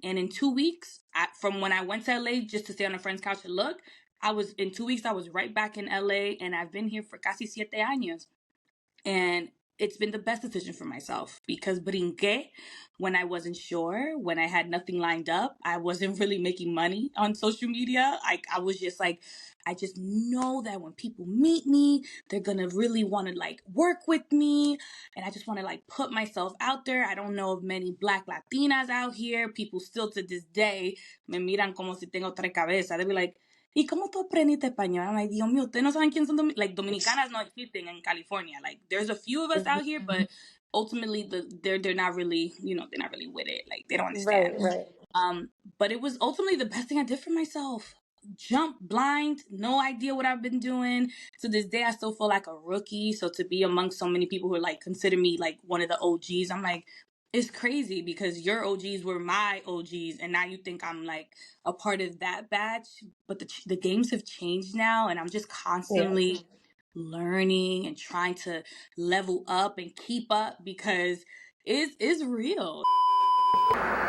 And in 2 weeks, from when I went to LA just to stay on a friend's couch and look, in 2 weeks, I was right back in LA, and I've been here for casi 7 años. And it's been the best decision for myself because brinqué when I wasn't sure, when I had nothing lined up. I wasn't really making money on social media. I was just like, I just know that when people meet me, they're gonna really want to like work with me, and I just want to like put myself out there. I don't know of many Black Latinas out here. People still to this day me miran como si tengo tres cabezas. They be like, ¿y cómo tú aprendiste español? I'm like, Dios mío, ustedes no saben quién son like dominicanas no existen in California. Like, there's a few of us out here, but ultimately they're not really, they're not really with it. Like, they don't understand. Right. But it was ultimately the best thing I did for myself. Jump blind, no idea what I've been doing. To this day, I still feel like a rookie. So to be amongst so many people who are like consider me like one of the OGs, I'm like, it's crazy because your OGs were my OGs, and now you think I'm like a part of that batch. But the games have changed now, and I'm just constantly learning and trying to level up and keep up because it's real.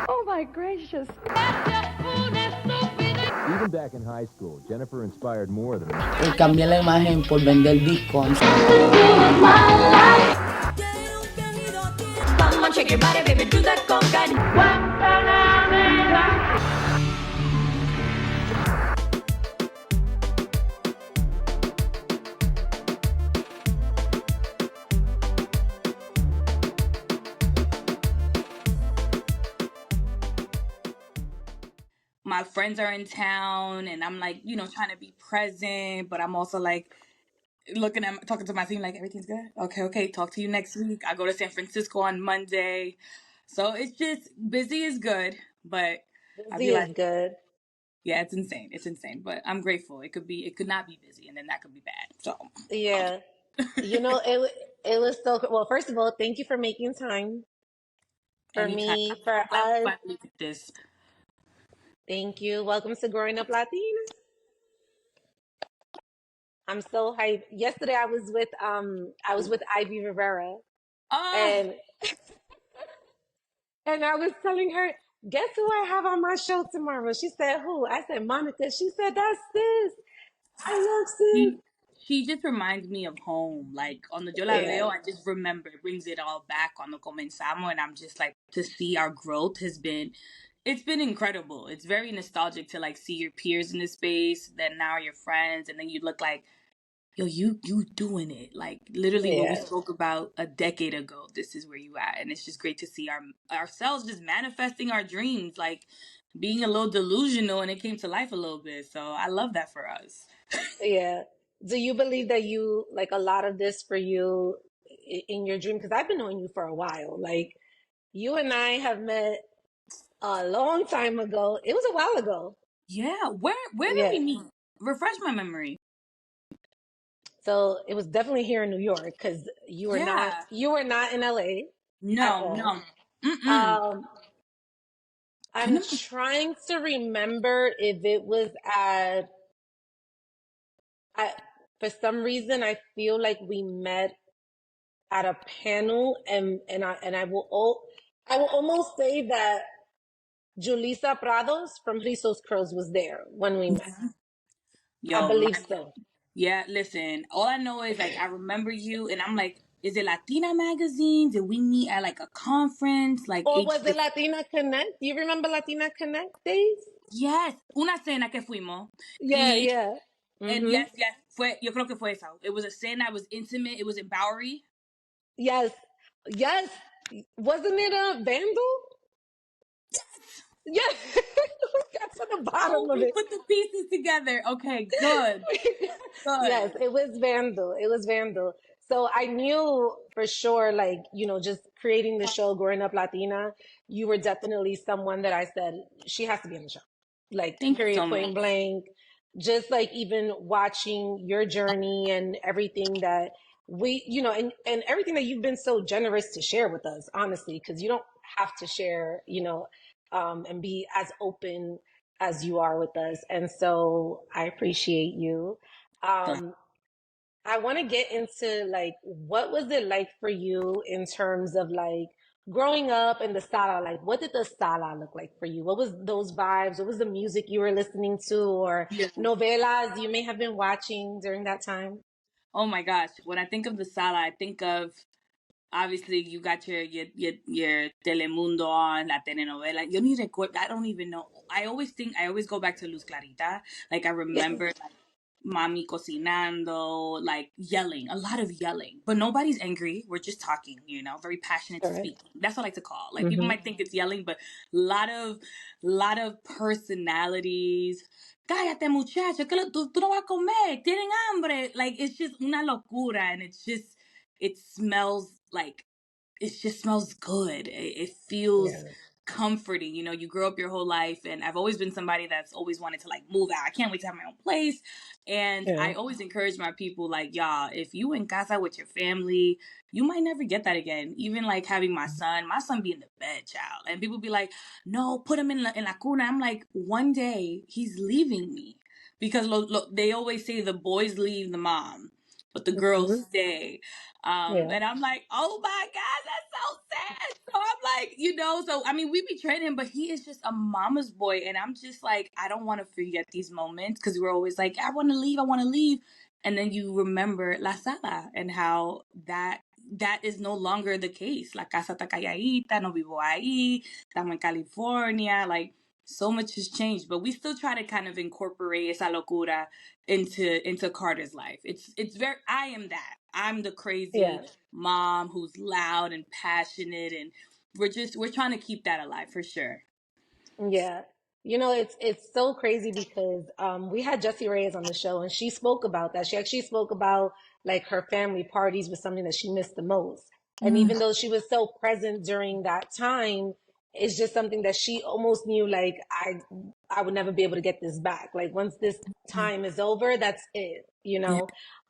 Oh my gracious. Even back in high school, Jennifer inspired more than Cambié la imagen por vender bitcoins. Come on, shake your body, baby, do that conga. My friends are in town, and I'm like, trying to be present, but I'm also like talking to my team like, everything's good. Okay, talk to you next week. I go to San Francisco on Monday, so it's just busy is good, but I Busy feel is like, good. yeah, it's insane, but I'm grateful. It could not be busy, and then that could be bad. So Yeah. It was so well. First of all, thank you for making time for anytime. me, for I'm glad we us. finally did this. Thank you. Welcome to Growing Up Latina. I'm so hyped. Yesterday I was with Ivy Rivera, Oh, and I was telling her, guess who I have on my show tomorrow? She said, who? I said, Monica. She said, that's sis. I love sis. she just reminds me of home. Like on the Yo La Yeah. Veo, I just remember it brings it all back on the Comenzamos, and I'm just like, to see our growth it's been incredible. It's very nostalgic to like see your peers in the space, then now your friends, and then you look like, yo, you doing it. Like literally what we Yeah. spoke about a decade ago, this is where you at. And it's just great to see ourselves just manifesting our dreams, like being a little delusional, and it came to life a little bit. So I love that for us. Yeah. Do you believe that you like a lot of this for you in your dream? Because I've been knowing you for a while. Like you and I have met a long time ago. It was a while ago. Yeah, where did Yeah. we meet? Refresh my memory. So it was definitely here in New York because Yeah. you were not in LA at No, all. no. Mm-mm. Um, Can I'm I- trying to remember if it was I for some reason I feel like we met at a panel and I will almost say that Julissa Prados from Rizos Curls was there when we met. I Yo, believe so. yeah, listen, all I know is like I remember you, and I'm like, is it Latina magazine? Did we meet at like a conference? Like Or H was it Latina Connect? Do you remember Latina Connect days? Yes, una cena que fuimos. Yeah, Y yeah. and Mm-hmm. yes, yo creo que fue eso. It was a cena, it was intimate, it was in Bowery. Yes. Yes. Wasn't it a vandal? Yes. We got to the Oh, bottom of we it. put the pieces together. Okay, good. Yes, Good. it was Vandal. It was Vandal. So I knew for sure, like, just creating the show, Growing Up Latina, you were definitely someone that I said, she has to be on the show. Like, Thank you so period, much. point blank. Just like even watching your journey and everything that and everything that you've been so generous to share with us, honestly, because you don't have to share, and be as open as you are with us. And so I appreciate you. Um, I want to get into like, what was it like for you in terms of like growing up and the sala, like what did the sala look like for you? What was those vibes? What was the music you were listening to, or Yeah. novelas you may have been watching during that time? Oh my gosh. When I think of the sala, I think of obviously you got your Telemundo on, la telenovela. You need to record. I don't even know. I always go back to Luz Clarita. Like I remember like mommy cocinando, like yelling, a lot of yelling, but nobody's angry. We're just talking, very passionate Correct. speaking. That's what I like to call. Like people Mm-hmm. might think it's yelling, but lot of personalities. Cállate muchacho, tú no vas a comer, tienen hambre. Like it's just una locura, and it smells like it just smells good. It feels Yeah. comforting. You grow up your whole life, and I've always been somebody that's always wanted to like move out. I can't wait to have my own place. And Yeah. I always encourage my people, like, y'all, if you in casa with your family, you might never get that again. Even like having my son be in the bed, child. And people be like, no, put him in la cuna. I'm like, one day he's leaving me. Because they always say the boys leave the mom, but the girls Mm-hmm. stay. Yeah. And I'm like, oh my God, that's so sad. So I'm like, so I mean, we betrayed him, but he is just a mama's boy. And I'm just like, I don't want to forget these moments because we're always like, I want to leave, I want to leave. And then you remember La Sala and how that is no longer the case. La casa está calladita, no vivo ahí, estamos en California. Like, so much has changed, but we still try to kind of incorporate esa locura into Carter's life. It's very I am that. I'm the crazy Yeah. mom who's loud and passionate, and we're trying to keep that alive for sure. Yeah. It's so crazy because we had Jessie Reyes on the show and she spoke about that. She actually spoke about like her family parties was something that she missed the most. And Mm. even though she was so present during that time, it's just something that she almost knew like I would never be able to get this back. Like once this time is over, that's it. Yeah.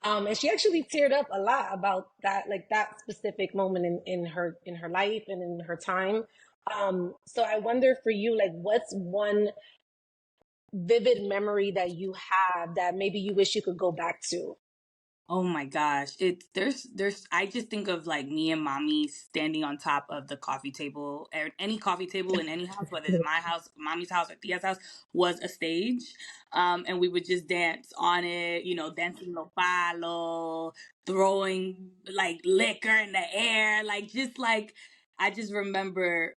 And she actually teared up a lot about that, like that specific moment in her life and in her time. So I wonder for you, like, what's one vivid memory that you have that maybe you wish you could go back to? Oh my gosh. There's I just think of like me and mommy standing on top of the coffee table, or any coffee table in any house, whether it's my house, mommy's house, or Tia's house, was a stage. And we would just dance on it, dancing lo palo, throwing like liquor in the air, like I just remember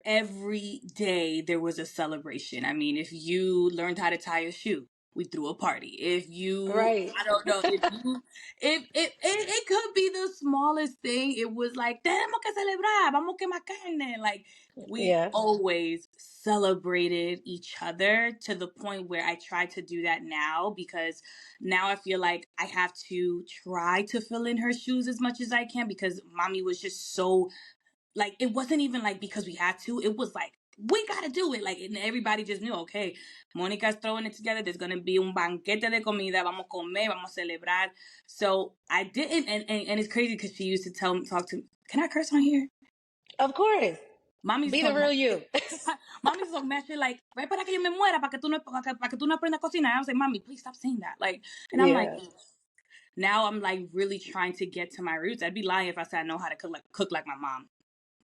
every day there was a celebration. I mean, if you learned how to tie a shoe, we threw a party. If you, Right. I don't know, if it could be the smallest thing. It was like, tenemos que celebrar, vamos quemar carne. Like, we Yeah. always celebrated each other to the point where I try to do that now, because now I feel like I have to try to fill in her shoes as much as I can, because mommy was just so, like, it wasn't even like because we had to. It was like, we gotta do it. Like, and everybody just knew, okay, Monica's throwing it together. There's gonna be un banquete de comida. Vamos a comer. Vamos a celebrar. So I didn't, and it's crazy because she used to talk to me. Can I curse on here? Of course. Mommy's Be the talking real about you. mommy's talking mad shit like, "Ve para que yo me muera, para que tú no aprendas a cocinar." I was like, mommy, please stop saying that. Like, and I'm like, Yeah. now I'm like really trying to get to my roots. I'd be lying if I said I know how to cook like my mom.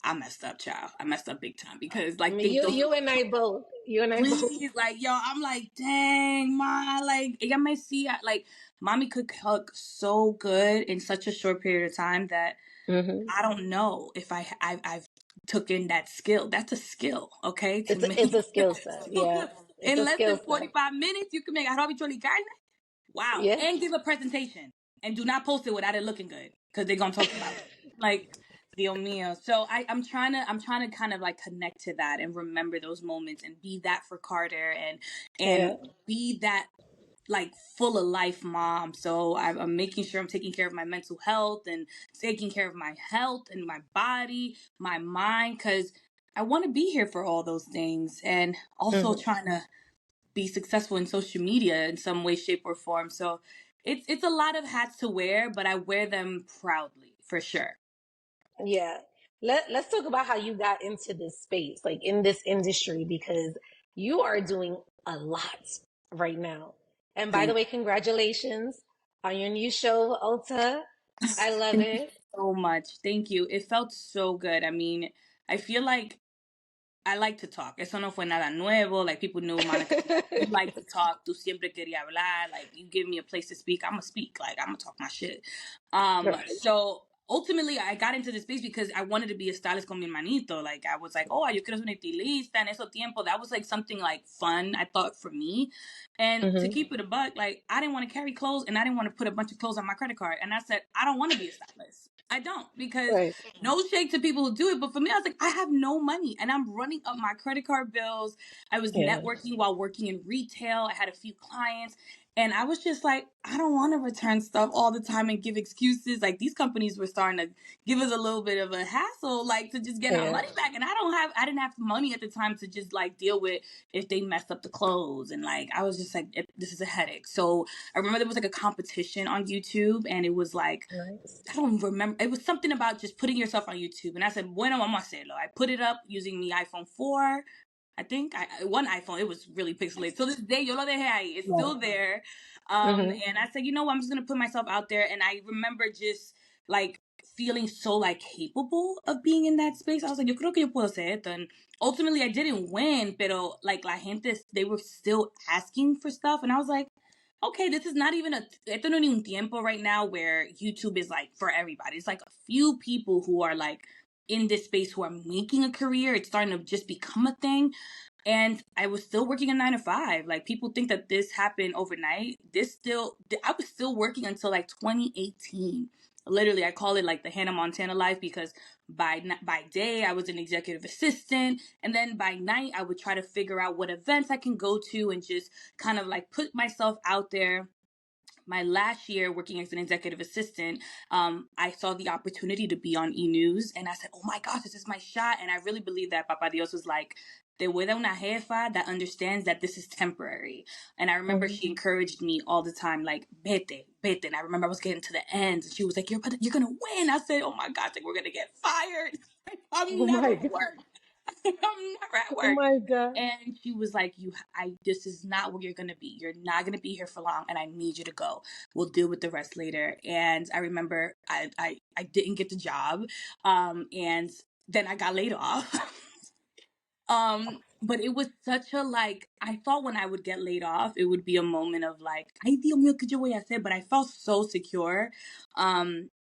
I messed up, child. I messed up big time because I like mean, you those you and I both. You and I both. please, like, yo, I'm like, dang, ma, like, ella me see, like, mommy could cook so good in such a short period of time that Hmm. I don't know if I've took in that skill. That's a skill, okay? To It's make a skill set. Yeah. It's in a less skill than set. 45 minutes, you can make arroz habichuela y carne. Wow, Yeah. and give a presentation, and do not post it without it looking good, because they're gonna talk about it. Like, Dios mío. So I'm trying to kind of like connect to that and remember those moments and be that for Carter, and Yeah. be that like full of life mom. So I'm making sure I'm taking care of my mental health and taking care of my health and my body, my mind, because I want to be here for all those things, and also Hmm. trying to be successful in social media in some way, shape, or form. So it's a lot of hats to wear, but I wear them proudly for sure. Yeah. Let's talk about how you got into this space, like in this industry, because you are doing a lot right now. And by the Thank way, congratulations on your new show, Ulta. I love Thank you it. so much. Thank you. It felt so good. I mean, I feel like I like to talk. Eso no fue nada nuevo. Like, people knew Monica. You like to talk. Tú siempre quería hablar. Like, you give me a place to speak, I'm gonna speak. Like, I'm gonna talk my shit. So ultimately, I got into this space because I wanted to be a stylist con mi hermanito. Like, I was like, oh, yo quiero ser una estilista en eso tiempo. That was like something like fun, I thought, for me. And to keep it a buck, like, I didn't want to carry clothes and I didn't want to put a bunch of clothes on my credit card. And I said, I don't want to be a stylist. I don't, because no shade to people who do it, but for me, I was like, I have no money and I'm running up my credit card bills. I was networking while working in retail. I had a few clients. And I was just like, I don't want to return stuff all the time and give excuses. Like, these companies were starting to give us a little bit of a hassle, like, to just get our money back. And I didn't have money at the time to just like deal with if they messed up the clothes. And like, I was just like, this is a headache. So I remember there was like a competition on YouTube, and it was like, I don't remember. It was something about just putting yourself on YouTube. And I said, bueno, vamos a hacerlo. I put it up using the iPhone 4. I think one iPhone, it was really pixelated. So this day, yo lo dejé ahí. It's still there. And I said, you know what? I'm just going to put myself out there. And I remember just like feeling so like capable of being in that space. I was like, yo creo que yo puedo hacer esto. And ultimately I didn't win, pero like la gente, they were still asking for stuff. And I was like, okay, this is not even esto no es ni un tiempo right now where YouTube is like for everybody. It's like a few people who are like in this space who are making a career. It's starting to just become a thing. And I was still working a 9 to 5. Like, people think that this happened overnight. I was still working until like 2018. Literally, I call it like the Hannah Montana life, because by day I was an executive assistant, and then by night I would try to figure out what events I can go to and just kind of like put myself out there. My last year working as an executive assistant, I saw the opportunity to be on E! News, and I said, oh my gosh, this is my shot. And I really believe that Papa Dios was like, te voy a dar una jefa that understands that this is temporary. And I remember she encouraged me all the time, like, vete. And I remember I was getting to the end, and she was like, you're going to win. I said, oh my gosh, like, we're going to get fired. I'm never at work. I'm never at work. Oh my God. And she was like, this is not where you're going to be. You're not going to be here for long, and I need you to go. We'll deal with the rest later. And I remember I didn't get the job. And then I got laid off. But it was such a, like, I thought when I would get laid off, it would be a moment of like, ay, Dios mío, ¿qué yo voy a hacer? But I felt so secure.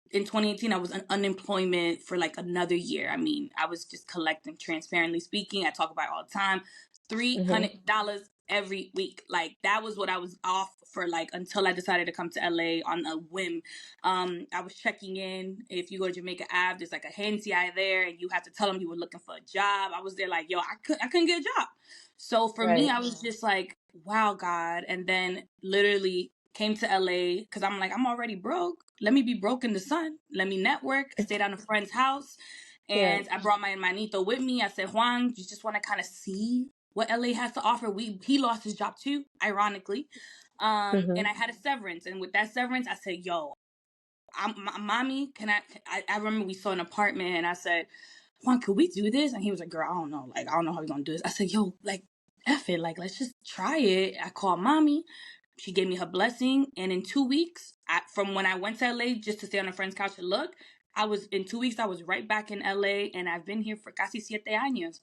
In 2018, I was on unemployment for like another year. I mean, I was just collecting, transparently speaking. I talk about it all the time. $300 every week. Like, that was what I was off for, like, until I decided to come to LA on a whim. I was checking in. If you go to Jamaica Ave, there's like a agencia there, and you have to tell them you were looking for a job. I was there like, yo, I couldn't get a job. So for me, I was just like, wow, God. And then literally came to LA because I'm like, I'm already broke. Let me be broke in the sun. Let me network. Stayed at a friend's house. And I brought my hermanito with me. I said, Juan, you just want to kind of see what LA has to offer. He lost his job too, ironically. And I had a severance. And with that severance, I said, yo, mommy, I remember we saw an apartment, and I said, Juan, could we do this? And he was like, girl, I don't know. Like, I don't know how we're going to do this. I said, yo, like, F it. Like, let's just try it. I called mommy. She gave me her blessing. And in 2 weeks, from when I went to LA just to stay on a friend's couch and look, in 2 weeks, I was right back in LA, and I've been here for casi 7 años.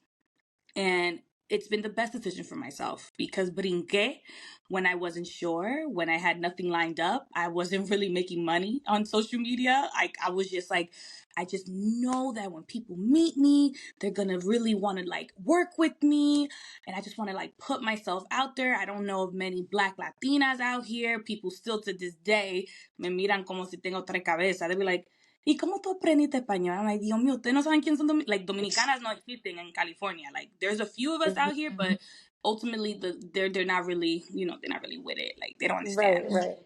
And it's been the best decision for myself, because brinqué when I wasn't sure, when I had nothing lined up. I wasn't really making money on social media. I was just like, I just know that when people meet me, they're going to really want to like work with me. And I just want to like put myself out there. I don't know of many Black Latinas out here. People still to this day me miran como si tengo tres cabezas. They be like, ¿y cómo tú aprendiste español? I'm like, Dios mío, ustedes no saben quién son like, dominicanas no existen in California. Like, there's a few of us out here, but ultimately they're not really, they're not really with it. Like, they don't understand. Right.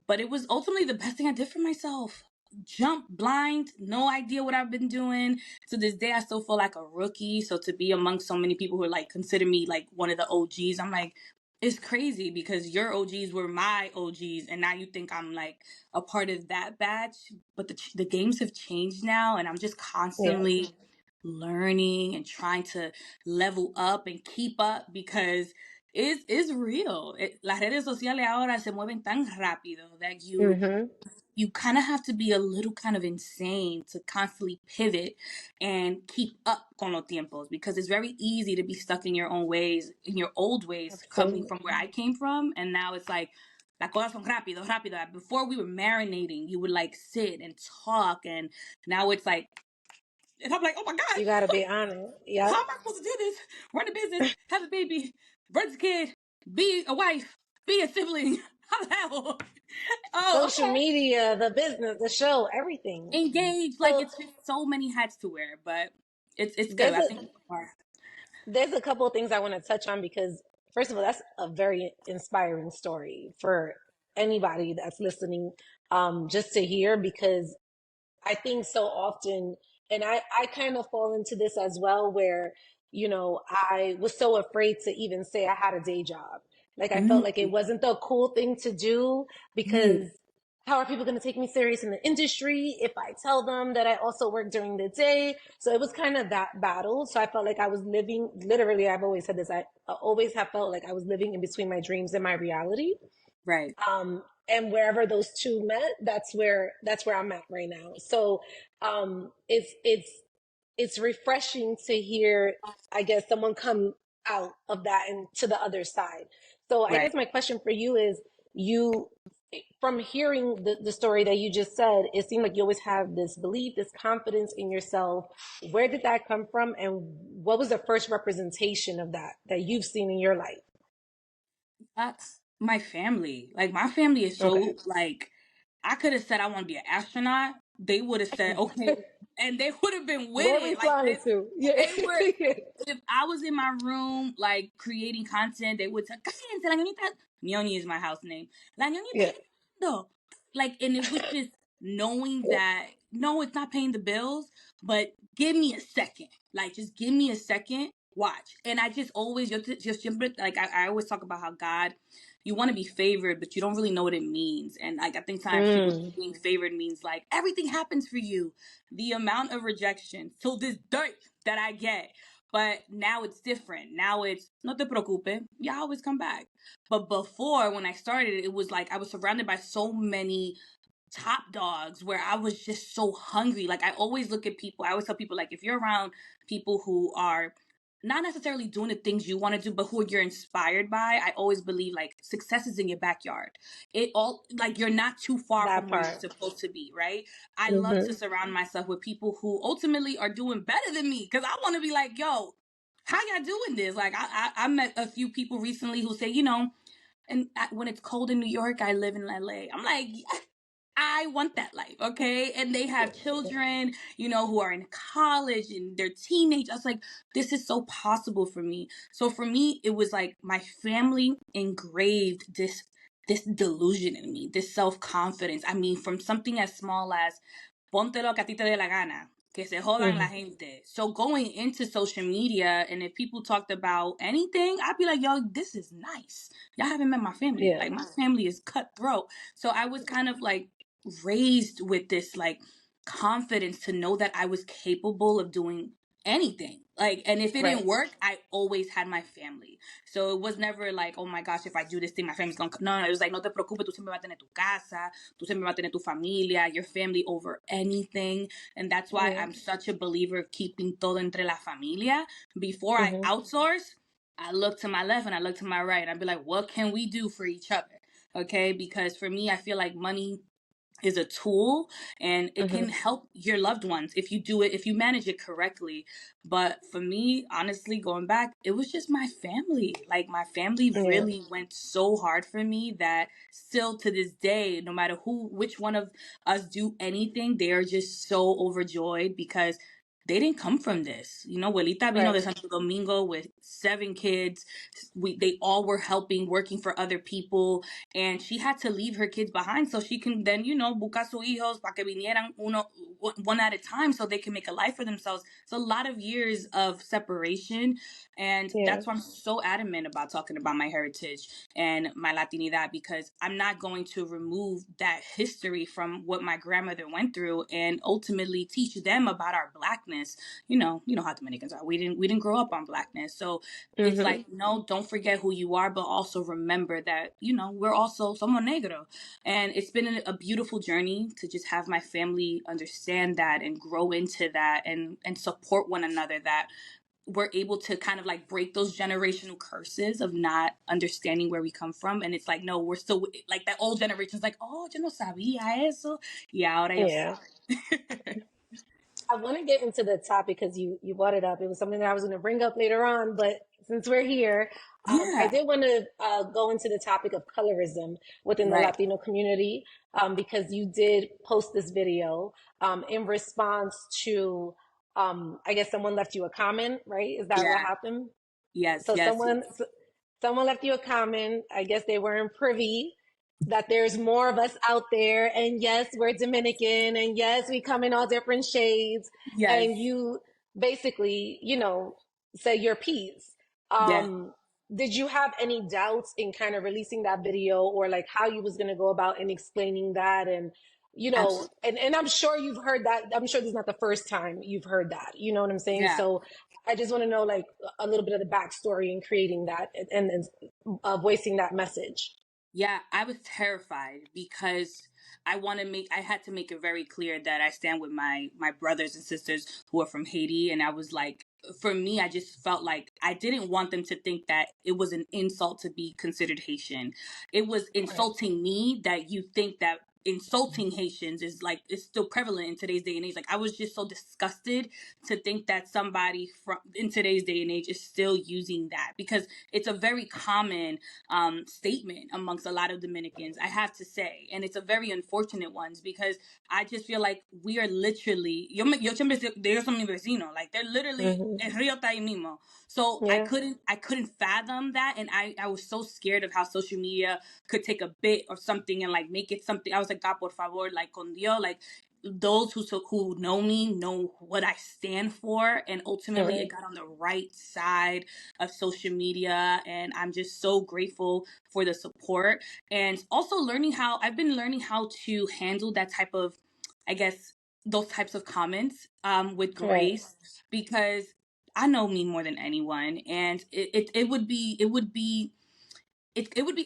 But it was ultimately the best thing I did for myself. Jump blind, no idea what I've been doing. To this day, I still feel like a rookie. So to be amongst so many people who are like, consider me like one of the OGs, I'm like, it's crazy, because your OGs were my OGs, and now you think I'm like a part of that batch. But the games have changed now, and I'm just constantly learning and trying to level up and keep up, because it's real. Las redes sociales ahora se mueven tan rápido that you kind of have to be a little kind of insane to constantly pivot and keep up con los tiempos, because it's very easy to be stuck in your own ways, in your old ways, coming Absolutely. from where I came from. And now it's like, las cosas son rápido, rápido. Before we were marinating, you would like sit and talk. And now it's like, and I'm like, oh my You God, gotta be honest. how Yep. am I supposed to do this? Run a business, have a baby, raise a kid, be a wife, be a sibling. How the hell? Oh, Social okay. media, the business, the show, everything. Engage. Like, So it's just so many hats to wear, but it's good. there's I a think it's far. there's a couple of things I want to touch on because first of all, that's a very inspiring story for anybody that's listening, just to hear because I think so often, and I kind of fall into this as well, where, I was so afraid to even say I had a day job. Like I felt like it Mm, wasn't the cool thing to do because mm, how are people going to take me serious in the industry if I tell them that I also work during the day? So it was kind of that battle. So I felt like I was living, literally, I've always said this, I always have felt like I was living in between my dreams and my reality. right. And wherever those two met, that's where I'm at right now. So it's refreshing to hear, I guess, someone come out of that and to the other side. So I guess Right. my question for you is, you from hearing the story that you just said, it seemed like you always have this belief, this confidence in yourself. Where did that come from, and what was the first representation of that you've seen in your life? That's my family. Like, my family is Okay. so, like, I could have said I want to be an astronaut. They would have said, okay. And they would have been with Where are we it. Like, flying to? Yeah. they were, if I was in my room, like, creating content, they would say, "Cállense, la ñoñita." Ñoñi is my house name. La ñoñita Yeah. está hablando." Like, and it was just knowing Yeah. that, no, it's not paying the bills, but give me a second. Like, just give me a second. Watch. And I just always, just like, I always talk about how God, you want to be favored, but you don't really know what it means. And like, I think times people Mm. think being favored means like everything happens for you. The amount of rejection till this day that I get. But now it's different. Now it's, no te preocupe, you always come back. But before, when I started, it was like I was surrounded by so many top dogs where I was just so hungry. Like, I always look at people, I always tell people, like, if you're around people who are not necessarily doing the things you want to do, but who you're inspired by, I always believe like success is in your backyard. It all, like, you're not too far That from where you're part. supposed to be, right? I love to Hmm. surround myself with people who ultimately are doing better than me, because I want to be like, yo, how y'all doing this? Like, I met a few people recently who say, and when it's cold in New York, I live in LA. I'm like, I want that life, okay? And they have children, who are in college and they're teenage. I was like, this is so possible for me. So for me, it was like my family engraved this delusion in me, this self-confidence. I mean, from something as small as ponte lo que a ti te dé la gana, que se jodan la Hmm. gente. So going into social media, and if people talked about anything, I'd be like, yo, this is nice. Y'all haven't met my family. Yeah. Like, my family is cutthroat. So I was kind of like raised with this like confidence to know that I was capable of doing anything. Like, and if it didn't Right. work, I always had my family. So it was never like, oh my gosh, if I do this thing, my family's gonna come. No, it was like, no te preocupes, tú siempre vas a tener tu casa, tú siempre vas a tener tu familia, your family over anything. And that's why Yeah. I'm such a believer of keeping todo entre la familia. Before I Hmm. outsource, I look to my left and I look to my right. And I'd be like, what can we do for each other? Okay, because for me, I feel like money is a tool, and it can Hmm. help your loved ones if you do it, if you manage it correctly. But for me, honestly, going back, it was just my family. Like, my family Yeah. really went so hard for me that still to this day, no matter which one of us do anything, they are just so overjoyed because they didn't come from this. Abuelita vino Right. de Santo Domingo with 7 kids. They all were helping, working for other people, and she had to leave her kids behind so she can then, buscar sus hijos para que vinieran one at a time so they can make a life for themselves. It's a lot of years of separation, and Yeah. that's why I'm so adamant about talking about my heritage and my Latinidad, because I'm not going to remove that history from what my grandmother went through, and ultimately teach them about our blackness. blackness. You know how Dominicans are. We didn't grow up on blackness. So it's Mm-hmm. like, no, don't forget who you are, but also remember that, we're also somos negro. And it's been a beautiful journey to just have my family understand that and grow into that and support one another, that we're able to kind of like break those generational curses of not understanding where we come from. And it's like, no, we're still like that old generation's like, oh, yo no sabía eso. Y ahora yo Yeah. sabe. I want to get into the topic because you brought it up. It was something that I was going to bring up later on, but since we're here, I Yeah. did want to go into the topic of colorism within the Right. Latino community, because you did post this video in response to, I guess someone left you a comment, right? Is that what Yeah. happened? Yes. So Yes. someone left you a comment. I guess they weren't privy that there's more of us out there. And yes, we're Dominican. And yes, we come in all different shades. And Yes. you basically, say your piece. Yes. Did you have any doubts in kind of releasing that video, or like how you was going to go about and explaining that? And, Absolutely. and I'm sure you've heard that. I'm sure this is not the first time you've heard that. You know what I'm saying? Yeah. So I just want to know like a little bit of the backstory in creating that and voicing that message. Yeah, I was terrified because I had to make it very clear that I stand with my brothers and sisters who are from Haiti. And I was like, for me, I just felt like I didn't want them to think that it was an insult to be considered Haitian. It was Right. insulting me that you think that insulting Haitians is still prevalent in today's day and age. Like, I was just so disgusted to think that somebody from in today's day and age is still using that, because it's a very common statement amongst a lot of Dominicans, I have to say. And it's a very unfortunate one, because I just feel like we are literally, yo siempre digo son mi vecino, like they're literally Mm-hmm. el río está ahí mismo. So Yeah. I couldn't fathom that. And I was so scared of how social media could take a bit or something and like make it something. I was like, God, por favor, like con Dios, like those who know me know what I stand for. And All ultimately it right. got on the right side of social media, and I'm just so grateful for the support. And also I've been learning how to handle that type of, I guess, those types of comments with Right. grace, because I know me more than anyone. And it would be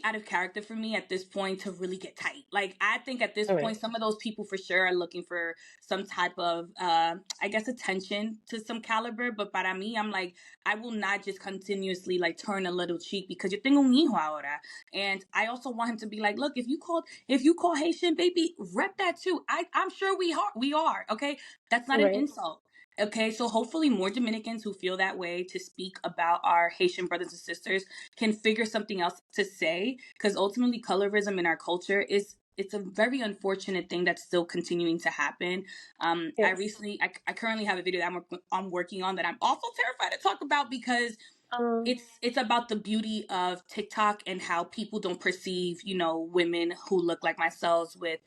out of character for me at this point to really get tight. Like, I think at this All point, right. some of those people for sure are looking for some type of, I guess, attention to some caliber. But para mí, I'm like, I will not just continuously like turn a little cheek because yo tengo un hijo ahora. And I also want him to be like, look, if you call Haitian baby, rep that too. I'm sure we are. Okay. That's not an Right. insult. Okay, so hopefully more Dominicans who feel that way to speak about our Haitian brothers and sisters can figure something else to say, because ultimately colorism in our culture it's a very unfortunate thing that's still continuing to happen. Yes. I currently have a video that I'm working on that I'm also terrified to talk about, because Um. it's about the beauty of TikTok and how people don't perceive, women who look like myself with,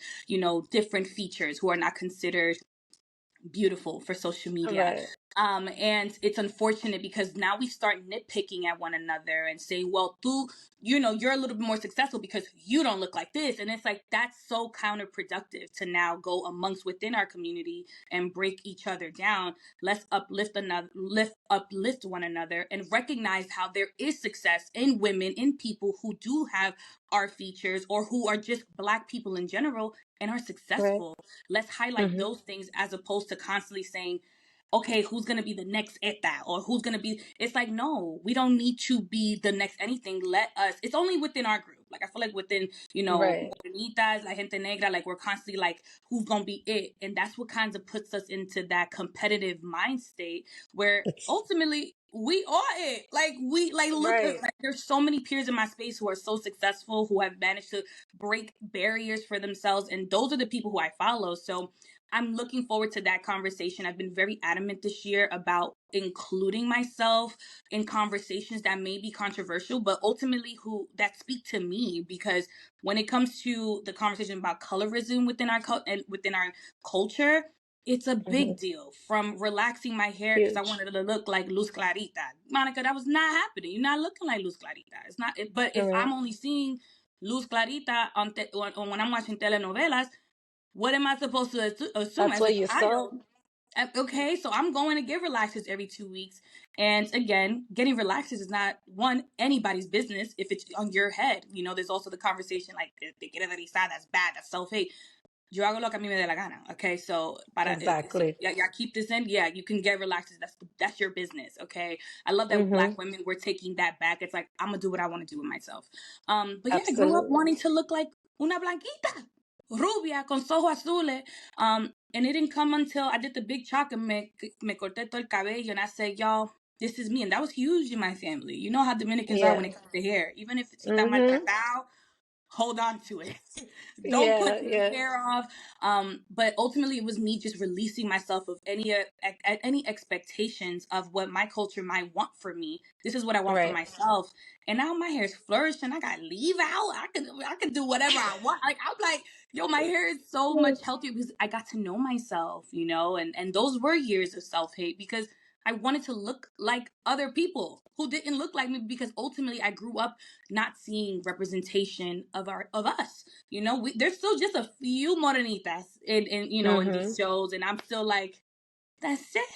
different features, who are not considered beautiful for social media. Right. And it's unfortunate because now we start nitpicking at one another and saying, well, you're a little bit more successful because you don't look like this. And it's like, that's so counterproductive to now go amongst within our community and break each other down. Let's uplift one another and recognize how there is success in women, in people who do have our features, or who are just Black people in general and are Right. successful. Let's highlight Mm-hmm. those things, as opposed to constantly saying, okay, who's going to be the next ETA, or who's going to be, it's like, no, we don't need to be the next anything. It's only within our group. Like, I feel like within, Right. Morenitas, La Gente Negra, like, we're constantly like, who's going to be it? And that's what kind of puts us into that competitive mind state where It's ultimately we are it. Like, look, right. like, there's so many peers in my space who are so successful, who have managed to break barriers for themselves. And those are the people who I follow. So I'm looking forward to that conversation. I've been very adamant this year about including myself in conversations that may be controversial, but ultimately that speak to me, because when it comes to the conversation about colorism within our culture, it's a Mm-hmm. big deal. From relaxing my hair because I Huge. wanted to look like Luz Clarita. Monica, that was not happening. You're not looking like Luz Clarita. It's not. But All if right. I'm only seeing Luz Clarita when I'm watching telenovelas, what am I supposed to assume That's as a what you saw. child? Okay, so I'm going to get relaxers every 2 weeks. And again, getting relaxers is not anybody's business if it's on your head. You know, there's also the conversation like, te quiere realizar, that's bad, that's self-hate. Yo hago lo que a mí me dé la gana. Okay, so Exactly. yeah, keep this in. Yeah, you can get relaxers. That's your business. Okay, I love that Mm-hmm. Black women were taking that back. It's like, I'm gonna do what I want to do with myself. But yeah, I grew up Absolutely. wanting to look like una blanquita, rubia con ojos azules. And it didn't come until I did the big chalk and me corté todo el cabello, and I said, y'all, this is me, and that was huge in my family. You know how Dominicans are when Yeah. it comes to hair. Even if it's tan Mm-hmm. maltratado, hold on to it. Don't Yeah, cut your yeah. hair off. But ultimately, it was me just releasing myself of any expectations of what my culture might want for me. This is what I want for Right. myself. And now my hair's flourishing. I got leave out. I can do whatever I want. Like, I'm like, yo, my hair is so much healthier because I got to know myself, you know. And those were years of self-hate because I wanted to look like other people who didn't look like me, because ultimately I grew up not seeing representation of us. You know, there's still just a few morenitas in in Mm-hmm. these shows, and I'm still like, that's it.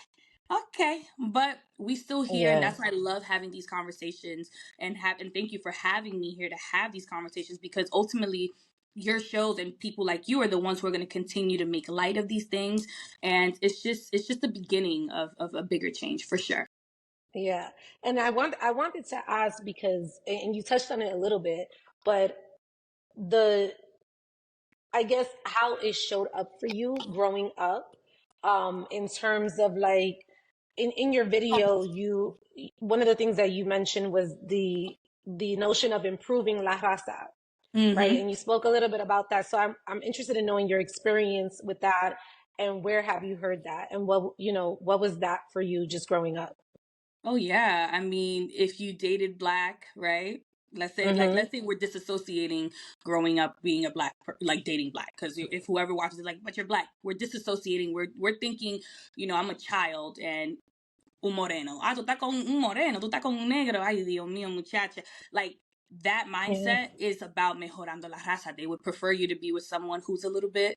Okay, but we still here, and Yeah. that's why I love having these conversations and thank you for having me here to have these conversations, because ultimately your shows and people like you are the ones who are going to continue to make light of these things, and it's just the beginning of a bigger change for sure. Yeah. And I wanted to ask because, and you touched on it a little bit, but the I guess how it showed up for you growing up, in terms of like in your video, you one of the things that you mentioned was the notion of improving la raza, right? Mm-hmm. And you spoke a little bit about that. So I'm interested in knowing your experience with that and where have you heard that and what was that for you just growing up? Oh yeah, I mean, if you dated black, right? Mm-hmm. Let's say we're disassociating growing up being a black, like dating black, because if whoever watches it, like, but you're black, we're disassociating. We're thinking, I'm a child and un moreno. Ah, tú estás con un moreno, tú estás con un negro. Ay, Dios mío, muchacha. Like, that Yeah. mindset is about mejorando la raza. They would prefer you to be with someone who's a little bit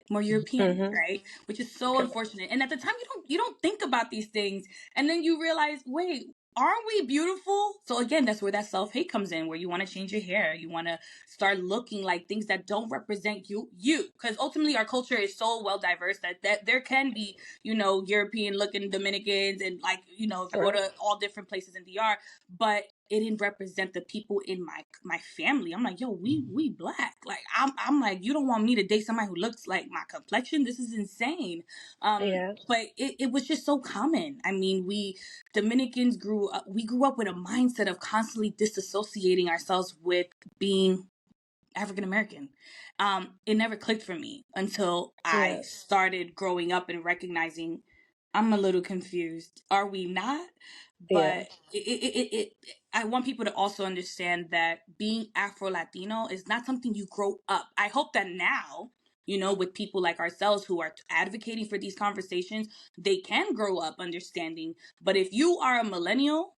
more European, Mm-hmm. right? Which is so Correct. unfortunate. And at the time, you don't think about these things, and then you realize, wait, aren't we beautiful? So again, that's where that self-hate comes in, where you want to change your hair, you want to start looking like things that don't represent you, because ultimately our culture is so well diverse that there can be, European looking Dominicans, and, like, if you go Sure. to all different places in DR, but it didn't represent the people in my family. I'm like, yo, we black. Like, I'm like, you don't want me to date somebody who looks like my complexion? This is insane. Yeah. But it was just so common. I mean, we Dominicans grew up with a mindset of constantly disassociating ourselves with being African American. It never clicked for me until I Yeah. started growing up and recognizing I'm a little confused. Are we not? Yeah. But I want people to also understand that being Afro-Latino is not something you grow up. I hope that now, with people like ourselves who are advocating for these conversations, they can grow up understanding. But if you are a millennial,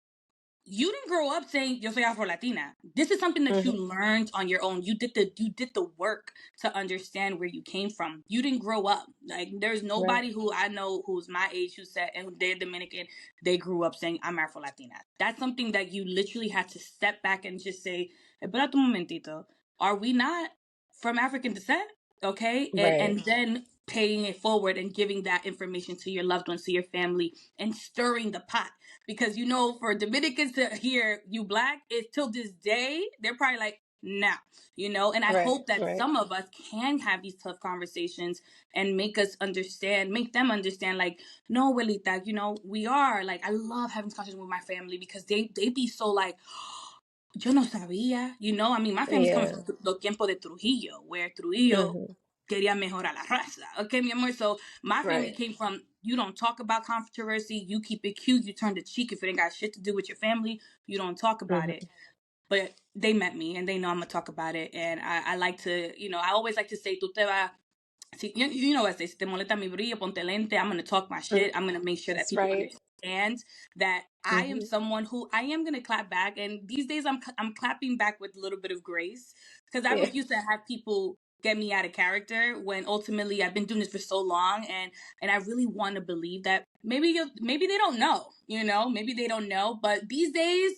you didn't grow up saying yo soy Afro-Latina. This is something that you Mm-hmm. learned on your own. You did the work to understand where you came from. You didn't grow up. Like, there's Right. nobody who I know who's my age who said, and they're Dominican, they grew up saying I'm Afro-Latina. That's something that you literally had to step back and just say, espérate un momentito. Are we not from African descent? Okay? And Right. and then paying it forward and giving that information to your loved ones, to your family, and stirring the pot, because for Dominicans to hear you black, is till this day they're probably like, nah, and I Right. hope that Right. some of us can have these tough conversations and make them understand, like, no, abuelita, we are, like, I love having this conversation with my family, because they be so like, yo no sabía, I mean, my family's coming Yeah. from the tiempo de Trujillo, where Trujillo Mm-hmm. quería mejorar la raza. Okay, mi amor. So my family Right. came from, you don't talk about controversy, you keep it cute, you turn the cheek. If it ain't got shit to do with your family, you don't talk about it. Mm-hmm. But they met me and they know I'm gonna talk about it. And I like to, I always like to say, tú te vas. See, you know what I say, si te molesta mi brillo, ponte lente. I'm gonna talk my Mm. shit. I'm gonna make sure that That's people right. understand that I am Mm-hmm. someone who I am gonna clap back. And these days I'm clapping back with a little bit of grace, because I Yeah. refuse to have people get me out of character when ultimately I've been doing this for so long, and I really want to believe that maybe they don't know, maybe they don't know, but these days,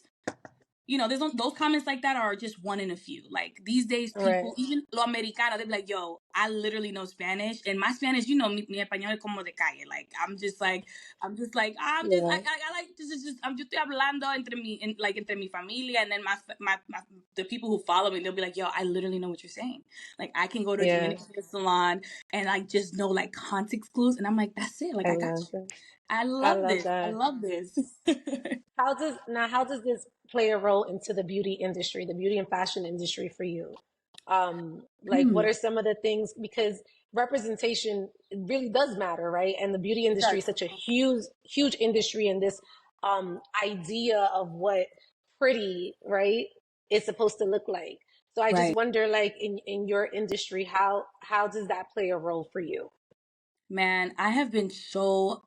there's those comments like that are just one in a few. Like these days, people, even lo americano, they be like, "Yo, I literally know Spanish, and my Spanish, mi español es como de calle." Like I'm just like, I like this is just I'm just hablando entre mi familia, and then my the people who follow me, they'll be like, "Yo, I literally know what you're saying." Like I can go to a Dominican salon and like just know like context clues, and I'm like, that's it. Like I got you. I love this. I love this. How does this play a role into the beauty industry, the beauty and fashion industry for you? Like what are some of the things, because representation really does matter, right? And the beauty industry is such a huge industry, and this idea of what pretty, right, is supposed to look like. So I just wonder, like in your industry, how does that play a role for you? Man, I have been so,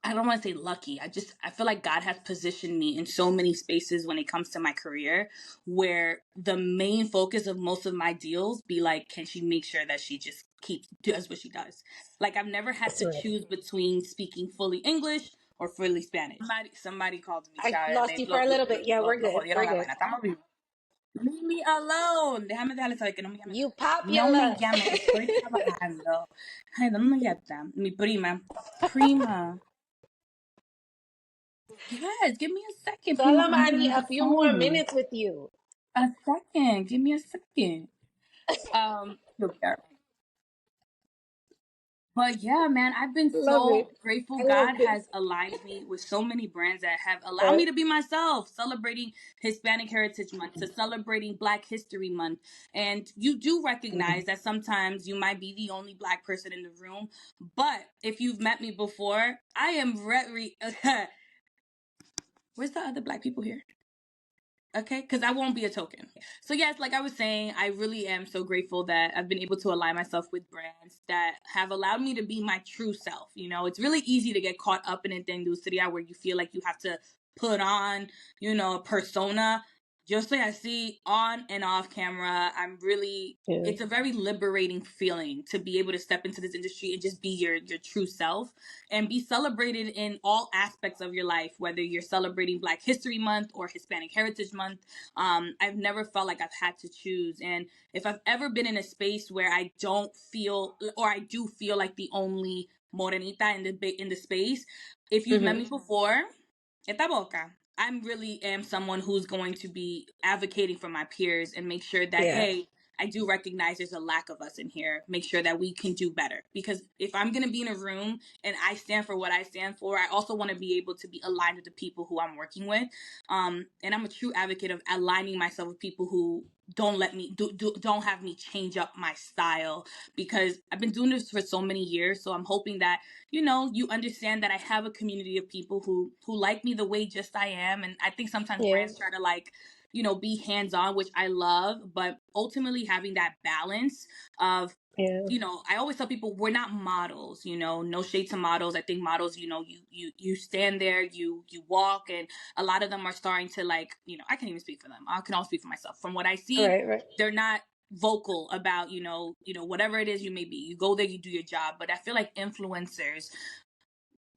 I don't want to say lucky. I feel like God has positioned me in so many spaces when it comes to my career, where the main focus of most of my deals be like, can she make sure that she just does what she does? Like I've never had to choose between speaking fully English or fully Spanish. Somebody called me. I lost you for a little bit. Yeah, we're good. We're good. Leave me alone. Déjame dejarle saber que no me llame. You No me popular. llame. Estoy trabajando. Ay, ¿dónde ya está? Mi prima. Prima. Yes, give me a second, Tell prima. them I'm I getting need on a the few more phone. minutes with you. A second. Give me a second. But yeah, man, I've been Love so it. grateful. I love God this. has aligned me with so many brands that have allowed me to be myself, celebrating Hispanic Heritage Month, to celebrating Black History Month. And you do recognize that sometimes you might be the only Black person in the room. But if you've met me before, I am where's the other Black people here? Okay, because I won't be a token. So yes, like I was saying, I really am so grateful that I've been able to align myself with brands that have allowed me to be my true self. It's really easy to get caught up in the industria where you feel like you have to put on, a persona. Yo estoy así on and off camera. It's a very liberating feeling to be able to step into this industry and just be your true self and be celebrated in all aspects of your life, whether you're celebrating Black History Month or Hispanic Heritage Month. I've never felt like I've had to choose. And if I've ever been in a space where I don't feel, or I do feel like the only morenita in the space, if you've met me before, esta boca, I really am someone who's going to be advocating for my peers and make sure that, hey, I do recognize there's a lack of us in here. Make sure that we can do better. Because if I'm going to be in a room and I stand for what I stand for, I also want to be able to be aligned with the people who I'm working with. And I'm a true advocate of aligning myself with people who don't let me don't have me change up my style, because I've been doing this for so many years. So I'm hoping that you understand that I have a community of people who like me the way just I am. And I think sometimes brands try to be hands-on, which I love, but ultimately having that balance of I always tell people we're not models, no shade to models. I think models, you stand there, you walk, and a lot of them are starting to I can't even speak for them. I can only speak for myself. From what I see, they're not vocal about, whatever it is you may be. You go there, you do your job. But I feel like influencers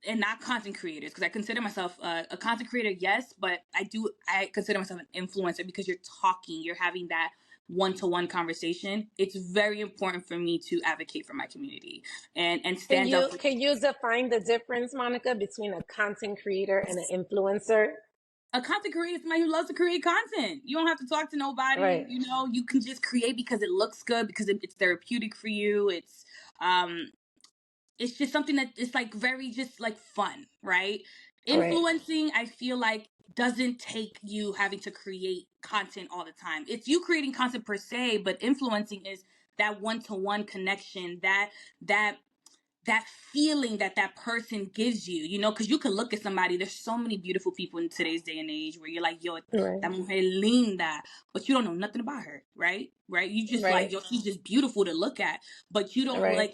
and not content creators, because I consider myself a content creator, yes, but I consider myself an influencer because you're having that one-to-one conversation. It's very important for me to advocate for my community and stand up. Can you define the difference, Monica, between a content creator and an influencer? A content creator is somebody who loves to create content. You don't have to talk to nobody. You can just create because it looks good, because it's therapeutic for you. It's just something that is very just fun, right? Influencing, I feel like, doesn't take you having to create content all the time. It's you creating content per se, but influencing is that one-to-one connection, that feeling that person gives you, because you can look at somebody. There's so many beautiful people in today's day and age where you're like, yo, that mujer linda, but you don't know nothing about her, right? You just yo, she's just beautiful to look at, but you don't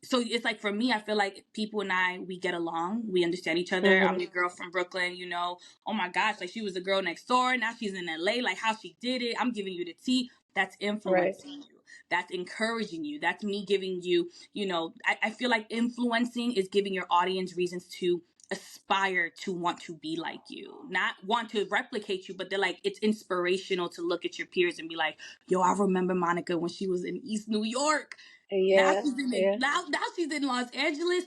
so it's for me, I feel like people and we get along. We understand each other. I'm your girl from Brooklyn, oh my gosh, she was the girl next door. Now she's in LA, how she did it. I'm giving you the tea. That's influencing you. That's encouraging you. That's me giving you, I feel like influencing is giving your audience reasons to aspire to want to be like you, not want to replicate you, but they're like, it's inspirational to look at your peers and be like, yo, I remember Monica when she was in East New York. Now Yeah, she's in yeah. now she's in Los Angeles.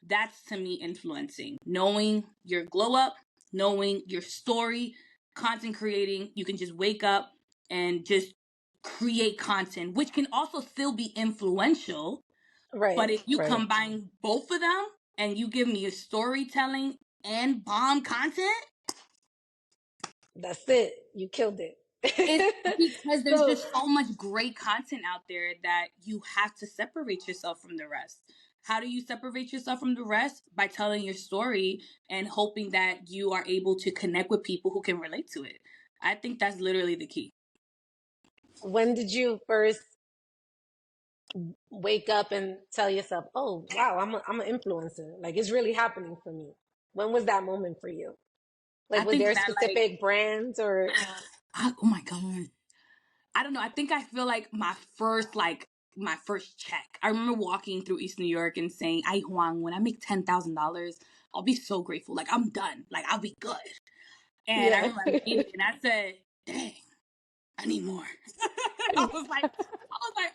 That's to me influencing. Knowing your glow up, knowing your story, content creating. You can just wake up and just create content, which can also still be influential. Right, But if you right. combine both of them and you give me a storytelling and bomb content, That's it. You killed it. it's because there's So just so much great content out there that you have to separate yourself from the rest. How do you separate yourself from the rest? By telling your story and hoping that you are able to connect with people who can relate to it. I think that's literally the key. when did you first wake up and tell yourself, "Oh, wow, I'm an influencer. Like it's really happening for me." When was that moment for you? I Like, were think there that like, specific brands or? oh my God. I don't know. I think I feel like my first check. I remember walking through East New York and saying, "Ay Juan, when I make $10,000, I'll be so grateful. Like I'm done. Like I'll be good." And I Yeah. remember I made it, and I said, "Dang, I need more." I was like,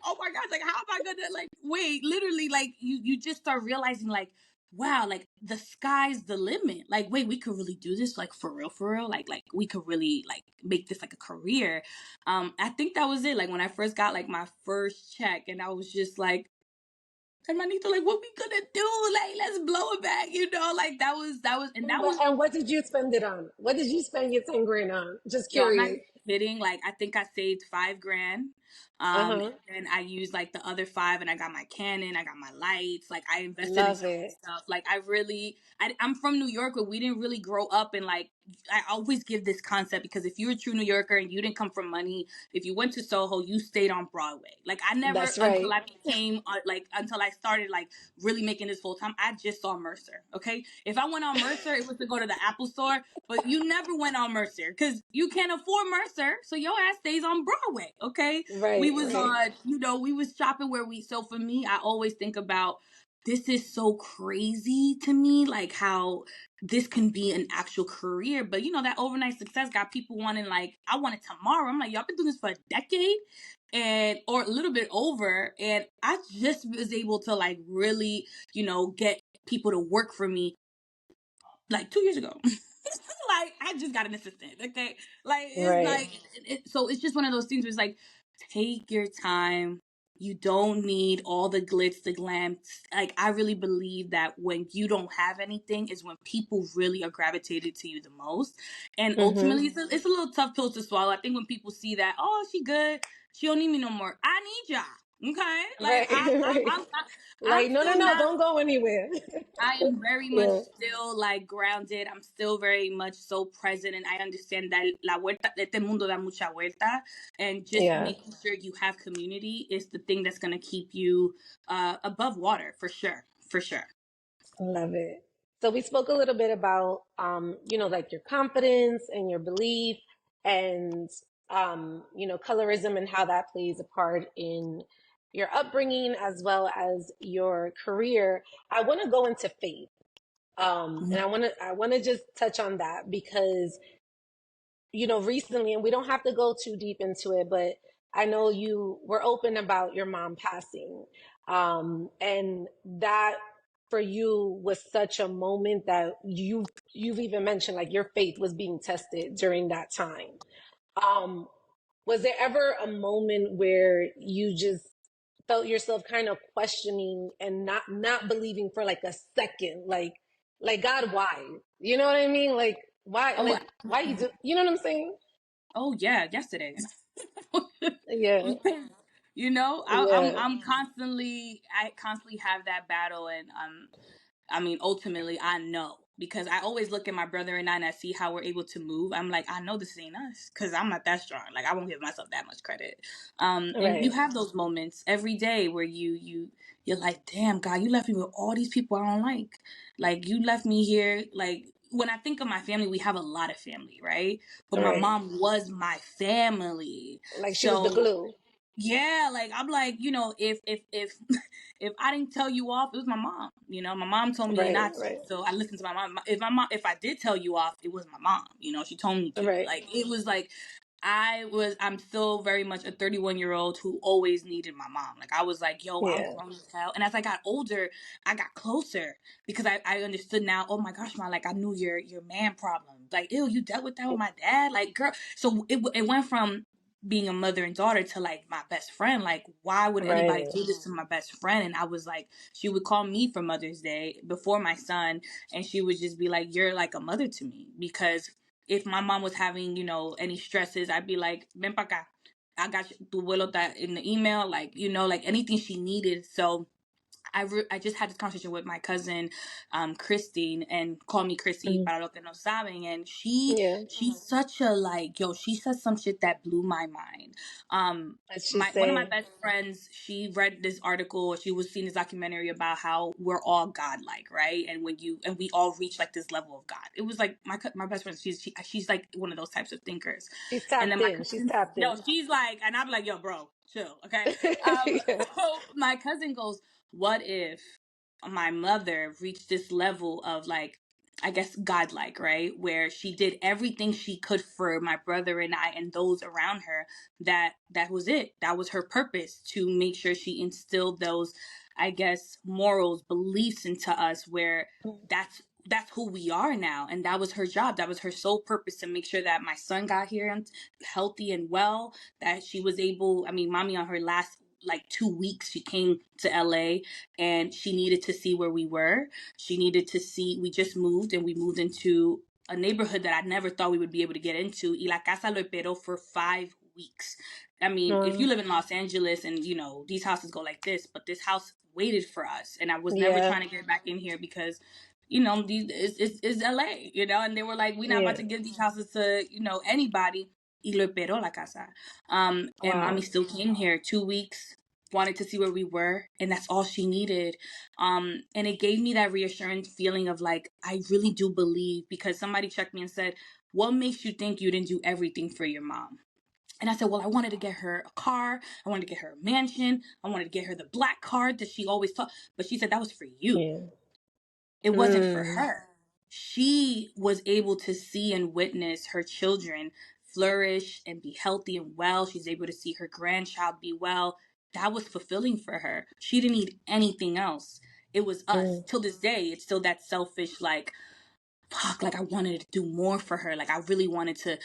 oh my gosh, like how am I gonna like wait? Literally, like you just start realizing like, wow, like the sky's the limit. Like, wait, we could really do this, like for real. Like we could really like make this like a career. I think that was it. Like when I first got like my first check, and I was just like, hermanito, like what we gonna do? Like let's blow it back, like And what did you spend it on? What did you spend your 10 grand on? Just Yo, I'm not curious. kidding. Like, I think I saved $5,000. Uh-huh. And I used like the other five, and I got my Canon, I got my lights. Like, I invested in Love so much it. stuff. Like, I'm from New York, but we didn't really grow up in like. I always give this concept because if you're a true New Yorker and you didn't come from money, if you went to Soho, you stayed on Broadway. Like, I never That's right. until I started like really making this full time. I just saw Mercer. Okay, if I went on Mercer, it was to go to the Apple Store. But you never went on Mercer because you can't afford Mercer, so your ass stays on Broadway. Okay, we Right, was right. on, we was shopping where we. So for me, I always think about this is so crazy to me, like how this can be an actual career. But that overnight success got people wanting like, I want it tomorrow. I'm like, y'all been doing this for a decade or a little bit over, and I just was able to like really, get people to work for me like 2 years ago. Like I just got an assistant, okay? Like it's Right. like so it's just one of those things where it's like take your time. You don't need all the glitz, the glam. Like I really believe that when you don't have anything is when people really are gravitated to you the most. And Mm-hmm. ultimately, it's a little tough pill to swallow. I think when people see that, oh, she good, she don't need me no more. I need y'all, okay? Like Right, right. I'm Like, no, no, still no, not. don't go anywhere. I am very much Yeah, still like grounded. I'm still very much so present, and I understand that la vuelta, este mundo da mucha vuelta, and just yeah. making sure you have community is the thing that's gonna keep you above water for sure, for sure. Love it. So we spoke a little bit about, like your confidence and your belief and, colorism and how that plays a part in your upbringing as well as your career. I want to go into faith. And I want to just touch on that because recently, and we don't have to go too deep into it, but I know you were open about your mom passing. And that for you was such a moment that you've even mentioned like your faith was being tested during that time. Um, was there ever a moment where you just felt yourself kind of questioning and not believing for like a second, like God, why? You know what I mean? Oh, Why you do? You know what I'm saying? oh yeah, yesterday. Yeah, yeah, I constantly have that battle, and I mean, ultimately, I know because I always look at my brother and I see how we're able to move. I'm like, I know this ain't us because I'm not that strong. Like, I won't give myself that much credit. And you right. have those moments every day where you're like, damn, God, you left me with all these people I don't like. Like, you left me here. Like, when I think of my family, we have a lot of family, right? But my Right. mom was my family. Like she was the So glue. Yeah, like I'm like, if if I didn't tell you off, it was my mom. My mom told me Right, not to, right, so I listened to my mom. If I did tell you off, it was my mom. She told me to. right. Like it was like I'm still very much a 31-year-old who always needed my mom. Like I was like, yo, I'm Yeah, grown as hell. And as I got older, I got closer because I understood now. Oh my gosh, man, like I knew your man problem. Like, ew, you dealt with that with my dad. Like, girl. So it went from being a mother and daughter to like my best friend. Like, why would anybody right. do this to my best friend? And I was like, she would call me for Mother's Day before my son, and she would just be like, you're like a mother to me. Because if my mom was having, any stresses, I'd be like, ven pa acá. I got tu vuelota in the email, like, like anything she needed. So I just had this conversation with my cousin, Christine, and call me Chrissy, Mm. para lo que no saben. And she's Yeah. such a like, yo, she said some shit that blew my mind. Let's My just one of my say, best friends, she read this article, she was seeing this documentary about how we're all godlike, right? And we all reach like this level of God. It was like my best friend, she's like one of those types of thinkers. she's And then tapped my in. She's cousin, tapped no, in. she's like, and I'm like, yo, bro, chill, okay? Yeah. So my cousin goes, what if my mother reached this level of like, I guess godlike, right? Where she did everything she could for my brother and I and those around her. That was it. That was her purpose, to make sure she instilled those, I guess, morals, beliefs into us, where that's who we are now. And that was her job. That was her sole purpose, to make sure that my son got here and healthy and well, that she was able, I mean, mommy on her last like 2 weeks, she came to LA and she needed to see where we were. She needed to see, we just moved and we moved into a neighborhood that I never thought we would be able to get into. Y la casa lo esperó for 5 weeks. I mean, if you Mm. live in Los Angeles and, these houses go like this, but this house waited for us. And I was never Yeah. trying to get back in here because, it's LA, and they were like, we're not about Yeah. to give these houses to, anybody. Y lo esperó la casa. And mommy Wow. still came here 2 weeks, wanted to see where we were, and that's all she needed. And it gave me that reassurance feeling of like, I really do believe, because somebody checked me and said, what makes you think you didn't do everything for your mom? And I said, well, I wanted to get her a car. I wanted to get her a mansion. I wanted to get her the black card that she always taught. But she said that was for you. Yeah. It wasn't for Mm. her. She was able to see and witness her children flourish and be healthy and well. She's able to see her grandchild be well. That was fulfilling for her. She didn't need anything else. It was us. Mm. Till this day, it's still that selfish, like, fuck, like I wanted to do more for her. Like I really wanted to,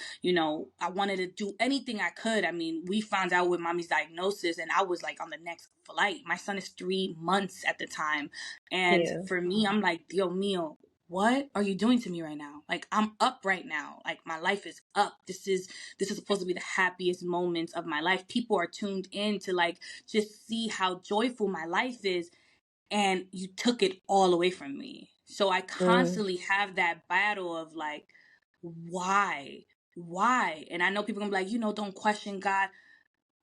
I wanted to do anything I could. I mean, we found out with mommy's diagnosis and I was like on the next flight. My son is 3 months at the time. And Yeah. for me, I'm like, Dios mío, what are you doing to me right now? Like I'm up right now. Like my life is up. This is supposed to be the happiest moments of my life. People are tuned in to like just see how joyful my life is, and you took it all away from me. So I Mm. constantly have that battle of like, why? Why? And I know people gonna be like, don't question God.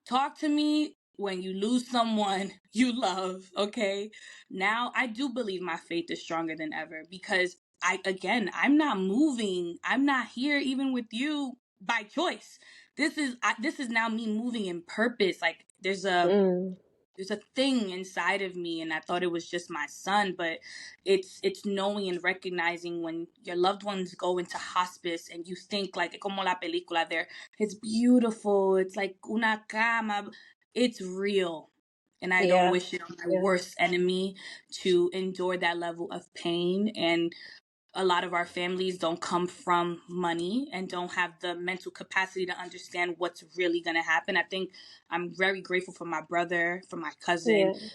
Talk to me when you lose someone you love, okay? Now I do believe my faith is stronger than ever, because I'm not moving. I'm not here even with you by choice. This is now me moving in purpose. Like Mm. there's a thing inside of me, and I thought it was just my son, but it's knowing and recognizing when your loved ones go into hospice and you think like como la película there, it's beautiful, it's like una cama, it's real. And I don't Yeah. wish it on my Yeah. worst enemy to endure that level of pain. And a lot of our families don't come from money and don't have the mental capacity to understand what's really going to happen. I think I'm very grateful for my brother, for my cousin. Yeah.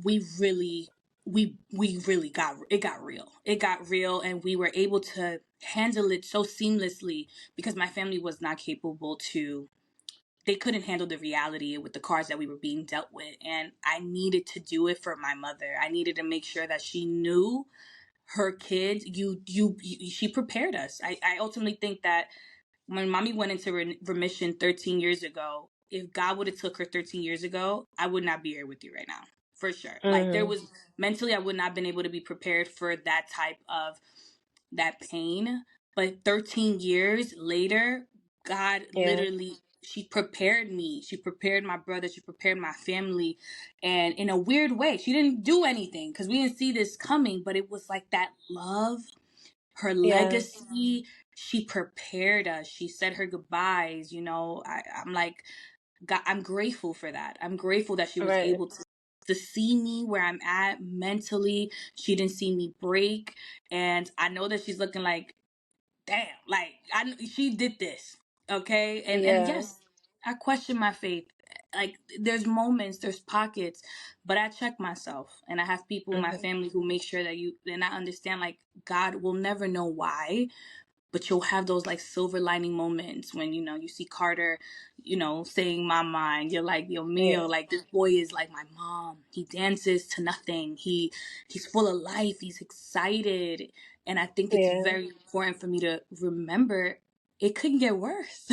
We really, we really got real. It got real, and we were able to handle it so seamlessly because my family was not capable to. They couldn't handle the reality with the cards that we were being dealt with, and I needed to do it for my mother. I needed to make sure that she knew her kids. She prepared us. I ultimately think that when mommy went into remission 13 years ago, if God would have took her 13 years ago, I would not be here with you right now, for sure. Like there Mm. was mentally, I would not have been able to be prepared for that type of that pain. But 13 years later, God Yeah. literally she prepared me. She prepared my brother. She prepared my family. And in a weird way, she didn't do anything because we didn't see this coming, but it was like that love, her Yeah. legacy. She prepared us. She said her goodbyes. I'm like, God, I'm grateful for that. I'm grateful that she was Right. able to see me where I'm at mentally. She didn't see me break. And I know that she's looking like, damn, like she did this. Okay. And Yeah. yes, I question my faith. Like there's moments, there's pockets, but I check myself, and I have people in my Hmm. family who make sure that and I understand, like, God will never know why, but you'll have those like silver lining moments when you see Carter, saying mama, and you're like, yo Yeah. mio, like this boy is like my mom. He dances to nothing. He's full of life. He's excited. And I think it's Yeah. very important for me to remember it couldn't get worse.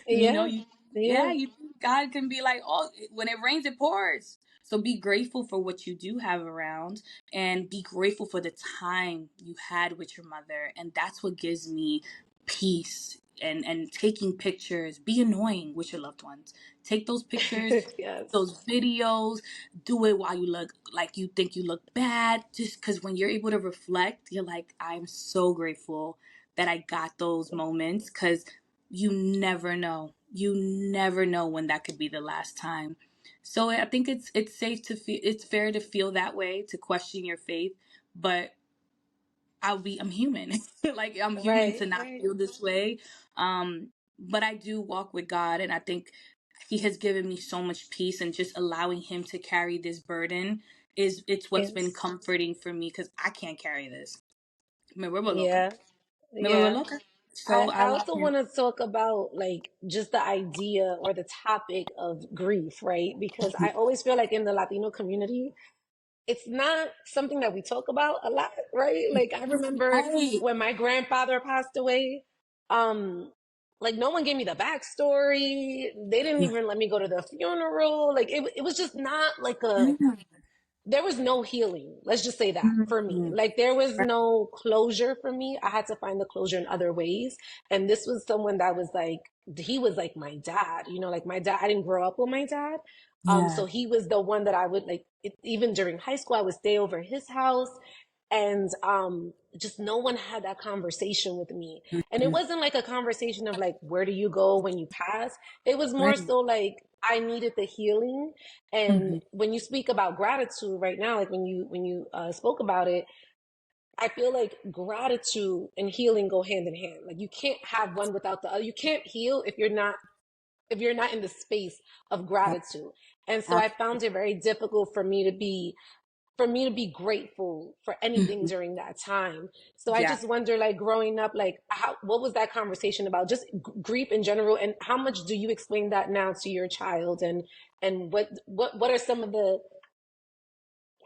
you know Yeah. you Yeah. yeah you God can be like, oh, when it rains it pours. So be grateful for what you do have around, and be grateful for the time you had with your mother. And that's what gives me peace. And taking pictures, be annoying with your loved ones. Take those pictures, Yes. those videos, do it while you look like you think you look bad. Just because when you're able to reflect, you're like, I'm so grateful that I got those moments, because you never know. You never know when that could be the last time. So I think it's safe to feel, it's fair to feel that way, to question your faith, but I'm human. Like I'm human Right. to not Right. feel this way. But I do walk with God, and I think he has given me so much peace, and just allowing him to carry this burden it's what's been Yes. comforting for me, because I can't carry this. Me vuelvo loca. Yeah. Me vuelvo Yeah. loca. So I I allow also him. want to talk about like just the idea or the topic of grief, right? Because I always feel like in the Latino community, it's not something that we talk about a lot, right? Like I remember Right. when my grandfather passed away, um, like no one gave me the backstory. They didn't Yeah. even let me go to the funeral. Like it was just not like a there was no healing. Let's just say that for me. Mhm. Like there was no closure for me. I had to find the closure in other ways. And this was someone that was like, he was like my dad, like my dad, I didn't grow up with my dad. Yeah. So he was the one that I would like, even during high school, I would stay over his house. And just no one had that conversation with me. And it Mhm. wasn't like a conversation of like, where do you go when you pass? It was more Right. so like, I needed the healing. And Mhm. when you speak about gratitude right now, like when you spoke about it, I feel like gratitude and healing go hand in hand. Like you can't have one without the other. You can't heal if you're not in the space of gratitude. And so I found it very difficult for me to be grateful for anything Mhm. during that time. So I Yeah. just wonder, like growing up, like what was that conversation about? Just grief in general, and how much do you explain that now to your child? And what are some of the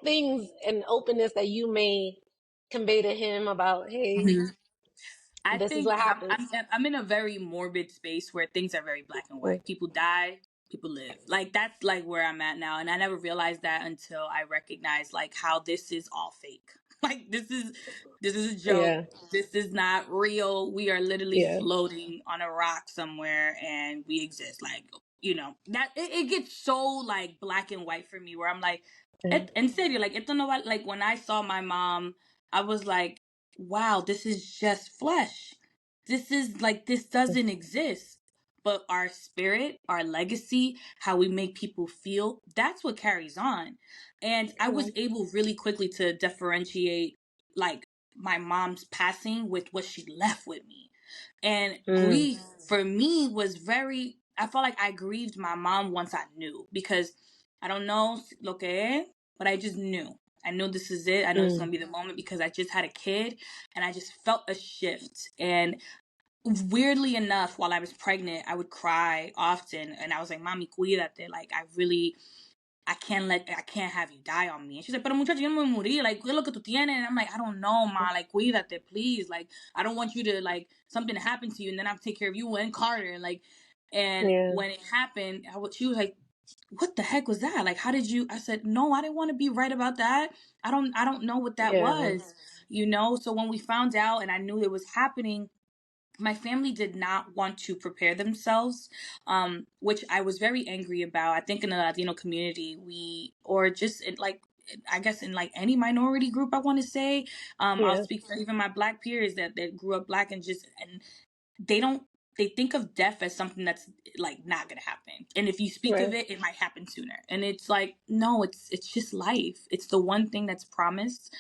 things and openness that you may convey to him about, hey, Mhm. I this is think what happens. I'm in a very morbid space where things are very black and white. People die, people live. Like that's like where I'm at now, and I never realized that until I recognized like how this is all fake. Like this is a joke. Yeah, This is not real. We are literally yeah, floating on a rock somewhere, and we exist. Like that it gets so like black and white for me, where I'm like, yeah, en serio, like esto no va, like when I saw my mom, I was like, wow, this is just flesh. This is like, this doesn't exist. But our spirit, our legacy, how we make people feel, that's what carries on. And I yeah. was able really quickly to differentiate like my mom's passing with what she left with me. And Mm, grief for me was very, I felt like I grieved my mom once I knew, because I don't know lo que es, but I just knew. I knew this is it. I know this is mm, gonna be the moment, because I just had a kid, and I just felt a shift. And weirdly enough, while I was pregnant, I would cry often, and I was like, "Mami, cuídate." Like I can't have you die on me. And she's like, "Pero muchacha, yo no me morí. Like, ¿qué es lo que tú tienes?" And I'm like, "I don't know, ma. Like, cuídate, please. Like, I don't want you to like something to happen to you, and then I have to take care of you and Carter." And yeah, when it happened, she was like, what the heck was that? Like, how did you? I said, no, I didn't want to be right about that. I don't know what that yeah, was. So when we found out and I knew it was happening, my family did not want to prepare themselves, which I was very angry about. I think in the Latino community, or just in, like, I guess in like any minority group, I want to say, I'll Yeah. speak for even my Black peers that grew up Black, and they don't, they think of death as something that's like not gonna happen, and if you speak of Right. it, it might happen sooner, and it's like, no, it's just life. It's the one thing that's promised.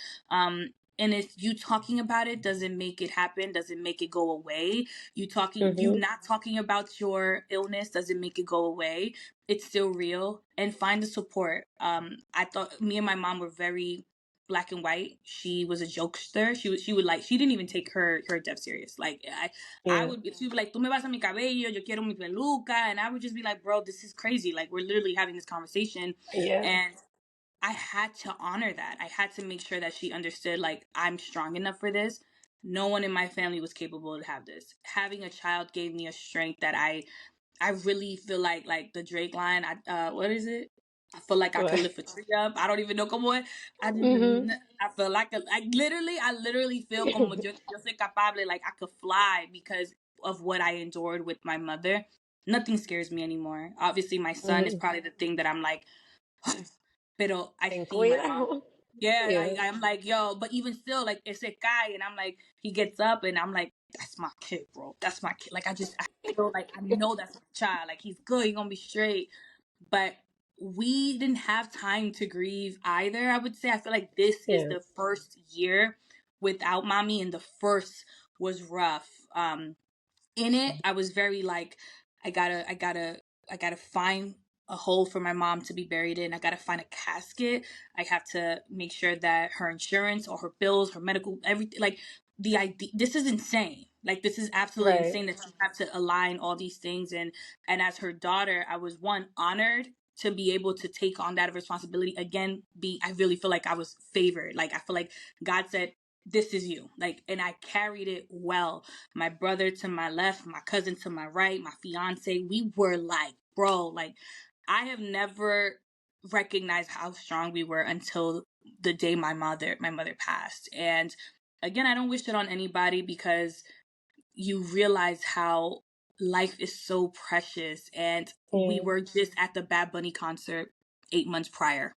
And if you talking about it doesn't make it happen, doesn't make it go away. You Mm-hmm. not talking about your illness doesn't make it go away. It's still real, and find the support. I thought me and my mom were very black and white. She was a jokester. She would like, she didn't even take her death serious. Like I Yeah. would be, she would be like, "Tú me vas a mi cabello, yo quiero mi peluca," and I would just be like, "Bro, this is crazy. Like, we're literally having this conversation," Yeah. and I had to honor that. I had to make sure that she understood, like, I'm strong enough for this. No one in my family was capable to have this. Having a child gave me a strength that I really feel like the Drake line. What is it? I feel like I could Right. lift a tree up. I don't even know como es. Mm-hmm. I feel like I literally feel como yo soy capable, like I could fly because of what I endured with my mother. Nothing scares me anymore. Obviously, my son is Mm-hmm. probably the thing that I'm like, pero I Ten see my mom. cuidado. Yeah, Yeah. I'm like, yo, but even still, like, ese guy, and I'm like, he gets up, and I'm like, that's my kid, bro. That's my kid. Like, I feel like I know that's my child. Like, he's good. He's gonna be straight. But we didn't have time to grieve either. I would say. I feel like this is Yeah. the first year without mommy, and the first was rough. In it, I was very like, I gotta, I gotta, I gotta find a hole for my mom to be buried in. I gotta find a casket. I have to make sure that her insurance or her bills, her medical, everything, like the idea, this is insane. Like, this is absolutely Right. insane that you have to align all these things. And as her daughter, I was, one, honored to be able to take on that responsibility again. I really feel like I was favored. Like, I feel like God said, this is you. Like, and I carried it well. My brother to my left, my cousin to my right, my fiance, we were like, bro, like, I have never recognized how strong we were until the day my mother passed. And again, I don't wish it on anybody, because you realize how life is so precious. And we Yeah. were just at the Bad Bunny concert 8 months prior,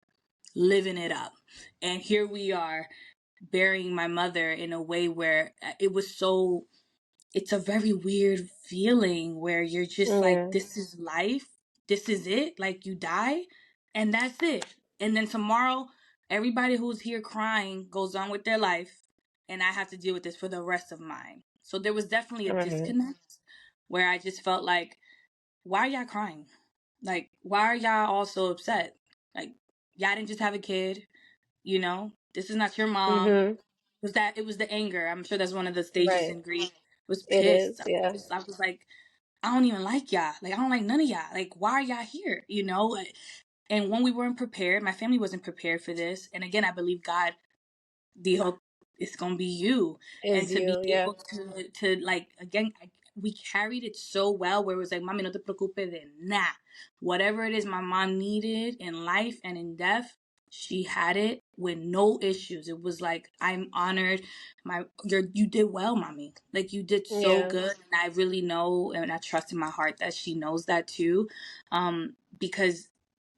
living it up. And here we are burying my mother in a way where it was so, it's a very weird feeling where you're just like, Yeah. this is life. This is it. Like, you die and that's it. And then tomorrow, everybody who's here crying goes on with their life. And I have to deal with this for the rest of mine. So there was definitely a Right. disconnect where I just felt like, why are y'all crying? Like, why are y'all all so upset? Like, y'all didn't just have a kid, you know? This is not your mom. Mm-hmm. It was the anger. I'm sure that's one of the stages Right. in grief. I was It is. pissed. Yeah. I was like, I don't even like y'all. Like, I don't like none of y'all. Like, why are y'all here? You know? And when we weren't prepared, my family wasn't prepared for this. And again, I believe God, dijo, it's gonna be you. And Is to be you. Yeah. able to like, again, we carried it so well, where it was like, mami, no te preocupes de nada. Whatever it is my mom needed in life and in death, she had it with no issues. It was like, I'm honored. You did well, mommy. Like, you did so Yeah. good. And I really know, and I trust in my heart that she knows that too. Because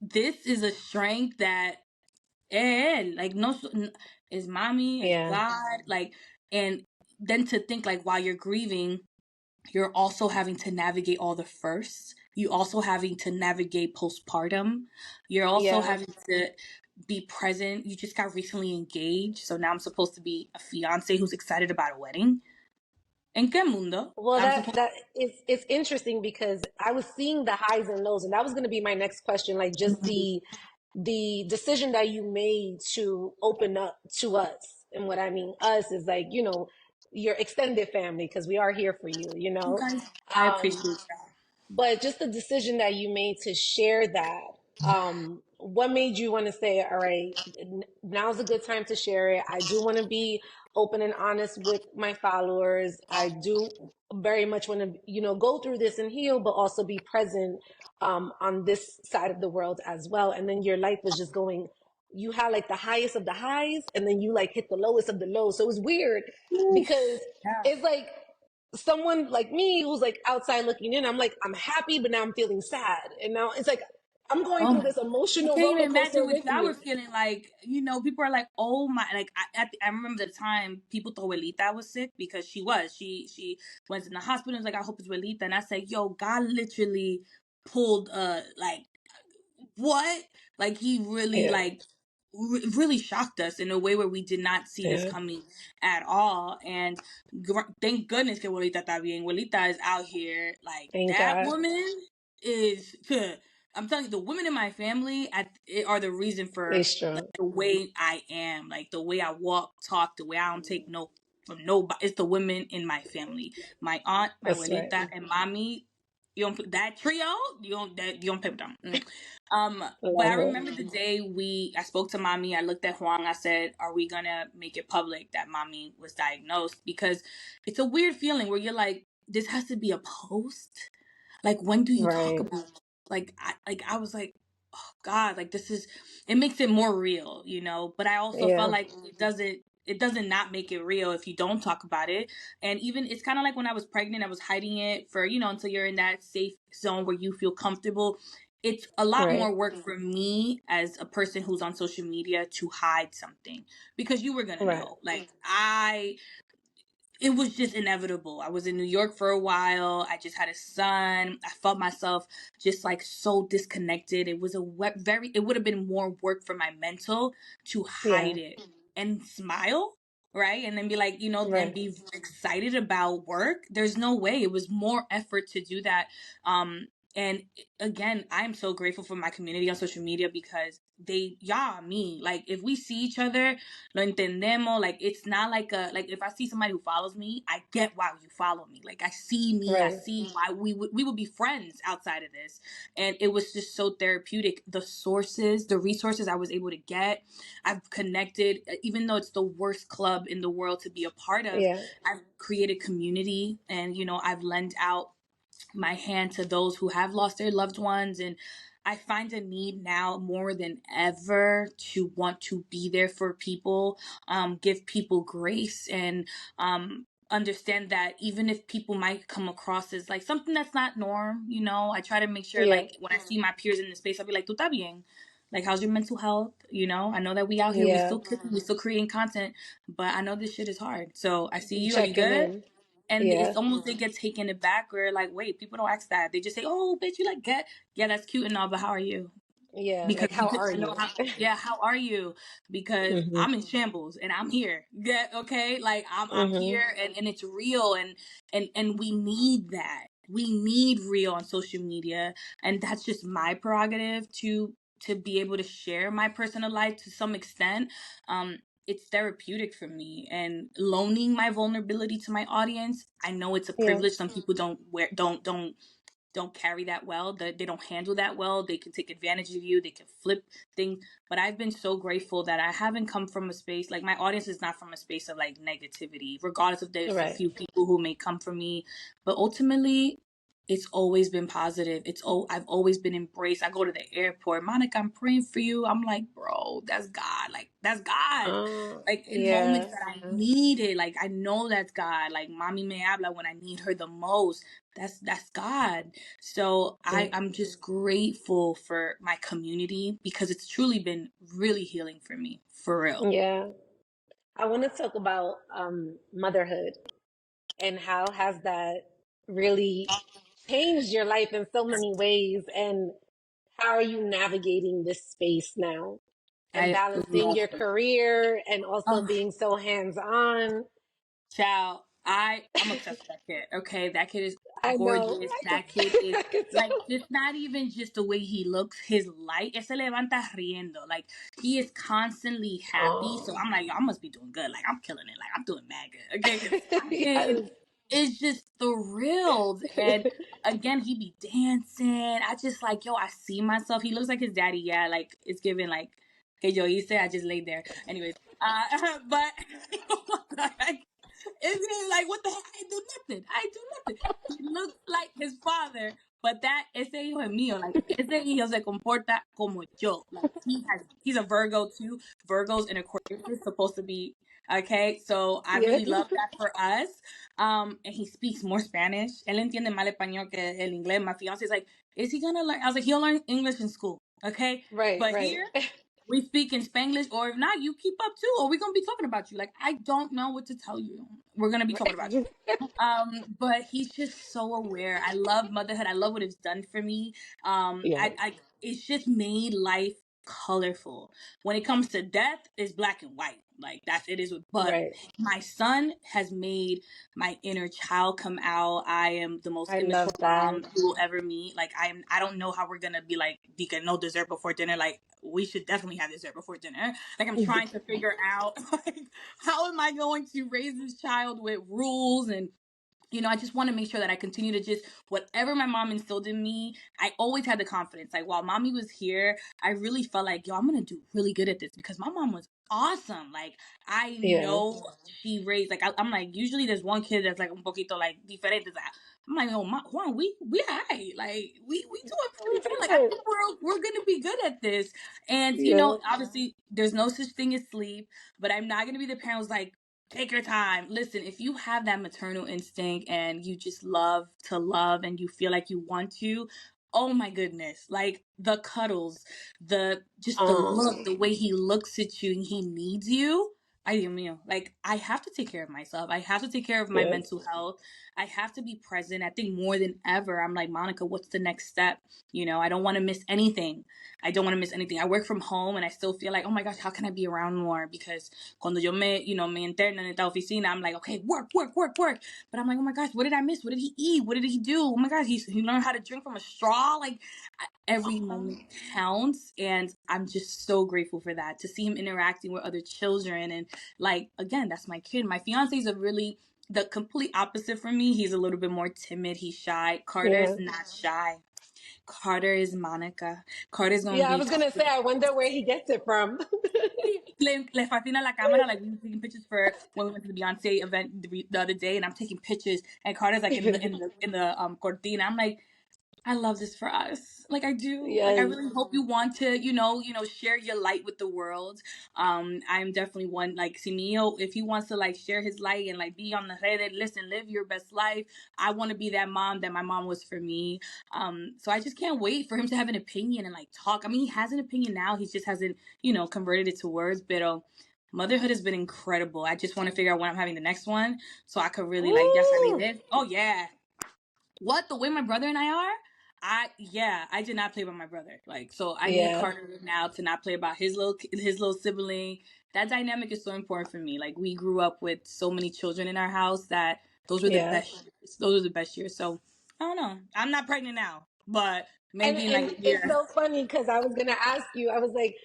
this is a strength that, like, no, is mommy, is Yeah. God, like, and then to think, like, while you're grieving, you're also having to navigate all the firsts. You also having to navigate postpartum. You're also Yeah. having to be present. You just got recently engaged, so now I'm supposed to be a fiance who's excited about a wedding. En qué mundo? Well, I'm supposed. that is, it's interesting because I was seeing the highs and lows, and that was going to be my next question. Like, just the decision that you made to open up to us, and what I mean us is like, your extended family, because we are here for you. You guys, I appreciate Um, that. but just the decision that you made to share that, what made you want to say, all right, now's a good time to share it. I do want to be open and honest with my followers. I do very much want to, go through this and heal, but also be present on this side of the world as well. And then your life was just going, you had like the highest of the highs, and then you like hit the lowest of the lows. So it was weird Oof, because yeah. it's like, someone like me who's like outside looking in, I'm like, I'm happy, but now I'm feeling sad. And now it's like, I'm going Oh through my, this I emotional can't even roller imagine coaster what with y'all were you. feeling like. You know, people are like, "Oh my!" Like I remember the time people thought Abuelita was sick because she went in the hospital and was like, "I hope it's Abuelita," and I said, "Yo, God literally pulled like what? Like he really Yeah, like really shocked us in a way where we did not see this yeah. coming at all." And thank goodness que Abuelita está bien. Abuelita is out here. Like Thank that God. woman is. I'm telling you, the women in my family are the reason They for like, strong. the way I am, like the way I walk, talk, the way I don't take no from nobody. It's the women in my family. My aunt, my That's right. abuelita, and mommy. You don't that trio. You don't play with them. But I Love it. remember the day I spoke to mommy. I looked at Huang. I said, "Are we gonna make it public that mommy was diagnosed?" Because it's a weird feeling where you're like, "This has to be a post." Like, when do you talk Right. about it? I was like, oh God, like this is, it makes it more real, you know. But I also felt Yeah. like it doesn't not make it real if you don't talk about it. And even it's kind of like when I was pregnant, I was hiding it for, until you're in that safe zone where you feel comfortable. It's a lot Right. more work for me as a person who's on social media to hide something because you were gonna Right. know. Like it was just inevitable. I was in New York for a while. I just had a son. I felt myself just like so disconnected. It was it would have been more work for my mental to Yeah. hide it and smile, right? And then be like, and Right. be excited about work. There's no way. It was more effort to do that. And again, I'm so grateful for my community on social media because me. Like, if we see each other, lo entendemos. Like, it's not like like if I see somebody who follows me, I get why you follow me. Like, I see me, I Right. see why we would be friends outside of this. And it was just so therapeutic. The resources I was able to get, I've connected, even though it's the worst club in the world to be a part of, Yeah. I've created community and, I've lent out my hand to those who have lost their loved ones. And I find a need now more than ever to want to be there for people, give people grace, and understand that even if people might come across as like something that's not norm, I try to make sure, Yeah. like, when I see my peers in the space, I'll be like, "Tu está bien? Like, how's your mental health?" I know that we out here, we Yeah. still cooking, we still creating content, but I know this shit is hard. So I see You you. Are you checking good? in. And Yeah. it's almost they get taken aback or like, wait, people don't ask that. They just say, "Oh, bitch, you like get yeah, that's cute and all, but how are you?" Yeah. Because Like, we how could are know you? how. Yeah, how are you? Because Hmm. I'm in shambles and I'm here. Yeah, okay, like I'm Hmm. here and it's real and we need that. We need real on social media, and that's just my prerogative to be able to share my personal life to some extent. It's therapeutic for me, and loaning my vulnerability to my audience, I know it's a Yeah. privilege. Some people don't carry that well, that they don't handle that well. They can take advantage of you, they can flip things. But I've been so grateful that I haven't come from a space, like, my audience is not from a space of like negativity, regardless if there's a Right. few people who may come from me. But ultimately, it's always been positive. I've always been embraced. I go to the airport, "Monica, I'm praying for you." I'm like, bro, that's God. Like, that's God. Like, in moments Yeah. that I need it, like, I know that's God. Like, mommy me habla when I need her the most. That's God. So Yeah. I'm just grateful for my community because it's truly been really healing for me, for real. Yeah. I want to talk about motherhood and how has that really changed your life in so many ways, and how are you navigating this space now and I balancing love your it. career and also Oh, being so hands-on? child, I'm obsessed with that kid. Okay, that kid is I know. gorgeous. That kid is I could like, tell. just not even just the way he looks, his light. Se levanta riendo. Like, he is constantly happy. So Oh. I'm like, I must be doing good. Like, I'm killing it. Like, I'm doing mad good. Okay, because that kid Yes. is just thrilled. And again, he be dancing. I just like, yo, I see myself. He looks like his daddy. Yeah, like, it's giving like, que yo hice. I just laid there. Anyways, but what the heck? It's just like, what the heck? I do nothing. I do nothing. He looks like his father, but ese hijo es mío. Like, ese hijo se comporta como yo. Like, he's a Virgo too. Virgos and Aquarius is supposed to be Okay, so I Yeah. really love that for us. And he speaks more Spanish. Él entiende más el español que el inglés. My fiance is like, is he gonna learn? I was like, he'll learn English in school. Okay, Right, but right. here we speak in Spanglish, or if not, you keep up too, or we're gonna be talking about you. Like, I don't know what to tell you. We're gonna be talking about you. But he's just so aware. I love motherhood. I love what it's done for me. Yes. It's just made life colorful. When it comes to death, it's black and white. Like that's it is. But Right. my son has made my inner child come out. I am the most I immature love that. mom you will ever meet. Like I don't know how we're gonna be like, Dika, no dessert before dinner. Like we should definitely have dessert before dinner. Like I'm trying to figure out like how am I going to raise this child with rules and I just want to make sure that I continue to just whatever my mom instilled in me. I always had the confidence. Like while mommy was here, I really felt like, yo, I'm gonna do really good at this because my mom was awesome. Like I Yeah. know she raised like I'm like usually there's one kid that's like un poquito like diferente. I'm like, oh, Juan, we alright. Like we doing pretty good. Like I Good. think we're gonna be good at this. And Yeah. obviously there's no such thing as sleep, but I'm not gonna be the parent who's like, take your time. Listen, if you have that maternal instinct and you just love to love and you feel like you want to, oh my goodness. Like the cuddles, the look, the way he looks at you and he needs you. Ay, Dios mío. Like I have to take care of myself. I have to take care of my Yes. mental health. I have to be present. I think more than ever, I'm like, Monica, what's the next step? I don't want to miss anything. I don't want to miss anything. I work from home and I still feel like, oh my gosh, how can I be around more? Because cuando yo me interno en esta oficina, I'm like, okay, work, work, work, work. But I'm like, oh my gosh, what did I miss? What did he eat? What did he do? Oh my gosh, he learned how to drink from a straw. Like every moment counts. And I'm just so grateful for that, to see him interacting with other children. And like, again, that's my kid. My fiance is the complete opposite from me. He's a little bit more timid. He's shy. Carter's Yeah. not shy. Carter is Monica. Carter's gonna Yeah, I be was gonna say, I wonder where he gets it from. le fascina la cámara. Like we were taking pictures for when we went to the Beyonce event the other day, and I'm taking pictures, and Carter's like in the cortina. I'm like, I love this for us. Like I do. Like I Yes. really hope you want to, share your light with the world. I'm definitely one like Simio, if he wants to like share his light and like be on the red, listen, live your best life. I want to be that mom that my mom was for me. So I just can't wait for him to have an opinion and like talk. I mean, he has an opinion now. He just hasn't, converted it to words. But motherhood has been incredible. I just want to figure out when I'm having the next one so I could really like, yes, I mean Ooh. this. Oh yeah. What the way my brother and I are, I did not play about my brother. Like so, I need Yeah. Carter now to not play about his little sibling. That dynamic is so important for me. Like we grew up with so many children in our house that those were the Yeah. best years. Those are the best years. So I don't know. I'm not pregnant now, but maybe in And like a it's year. so funny because I was gonna ask you. I was like,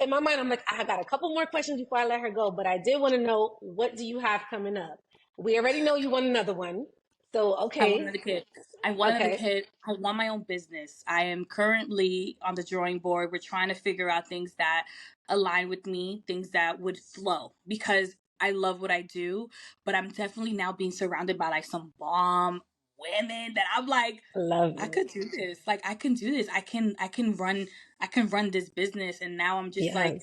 in my mind, I'm like, I got a couple more questions before I let her go, but I did want to know, what do you have coming up? We already know you want another one, so I want okay, another kid. I want another okay, kid. I want my own business. I am currently on the drawing board. We're trying to figure out things that align with me, things that would flow because I love what I do, but I'm definitely now being surrounded by like some bomb women that I'm like, love I it. could do this. Like I can do this. I can run this business. And now I'm just like,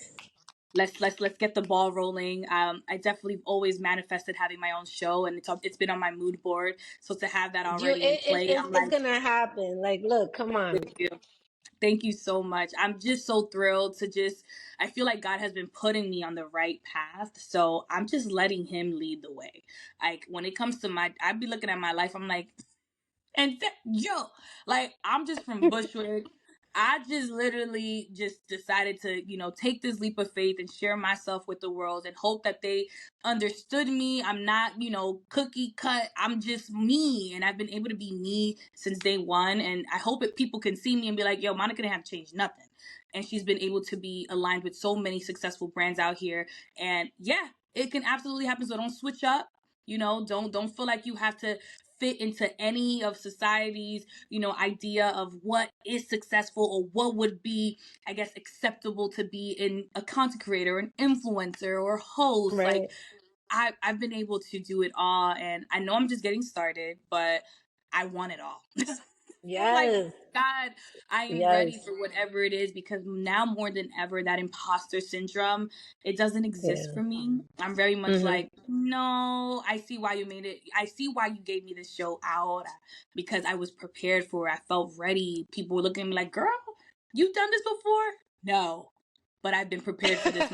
Yes. let's get the ball rolling. I definitely always manifested having my own show, and it's been on my mood board. So to have that already in play, I'm It's like, gonna happen. Like, look, come on. thank you. Thank you so much. I'm just so thrilled to just. I feel like God has been putting me on the right path, so I'm just letting Him lead the way. Like when it comes to I'd be looking at my life. I'm like, yo, like I'm just from Bushwick. I just literally just decided to, take this leap of faith and share myself with the world and hope that they understood me. I'm not, cookie cut. I'm just me. And I've been able to be me since day one. And I hope that people can see me and be like, yo, Monica didn't have changed nothing. And she's been able to be aligned with so many successful brands out here. And yeah, it can absolutely happen. So don't switch up. Don't feel like you have to fit into any of society's, idea of what is successful or what would be, I guess, acceptable to be in a content creator, an influencer or host. Right. Like I've been able to do it all, and I know I'm just getting started, but I want it all. I'm like, Yes. God, I am Yes. ready for whatever it is because now more than ever, that imposter syndrome, it doesn't exist Yeah. for me. I'm very much Hmm. like, no, I see why you made it. I see why you gave me this show ahora because I was prepared for it. I felt ready. People were looking at me like, girl, you've done this before? No, but I've been prepared for this.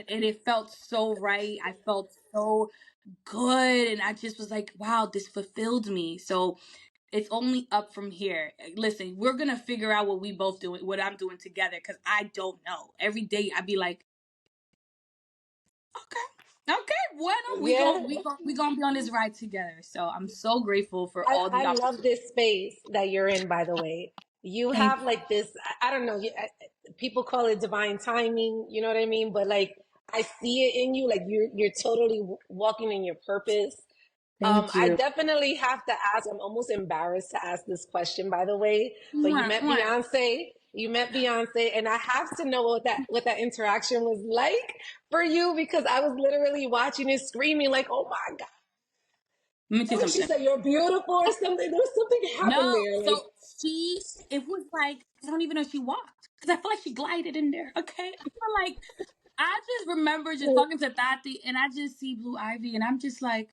And it felt so right. I felt so good. And I just was like, wow, this fulfilled me. So it's only up from here. Listen, we're gonna figure out what we both doing, what I'm doing together, because I don't know. Every day I'd be like, okay, bueno, Yeah. we gonna be on this ride together. So I'm so grateful for all I the love opportunities. this space that you're in, by the way. You Thank have like this, I don't know, people call it divine timing, you know what I mean? But like, I see it in you, like you're totally walking in your purpose. thank I you. definitely have to ask, I'm almost embarrassed to ask this question, by the way, but Mwah, mwah. You met Beyonce, and I have to know what that interaction was like for you because I was literally watching it screaming like, oh my God. Let me tell you Like she something. said, you're beautiful or something. There was something happened No, there. Like, so it was like, I don't even know if she walked because I feel like she glided in there. Okay, I feel like I just remember just talking to Tati, and I just see Blue Ivy, and I'm just like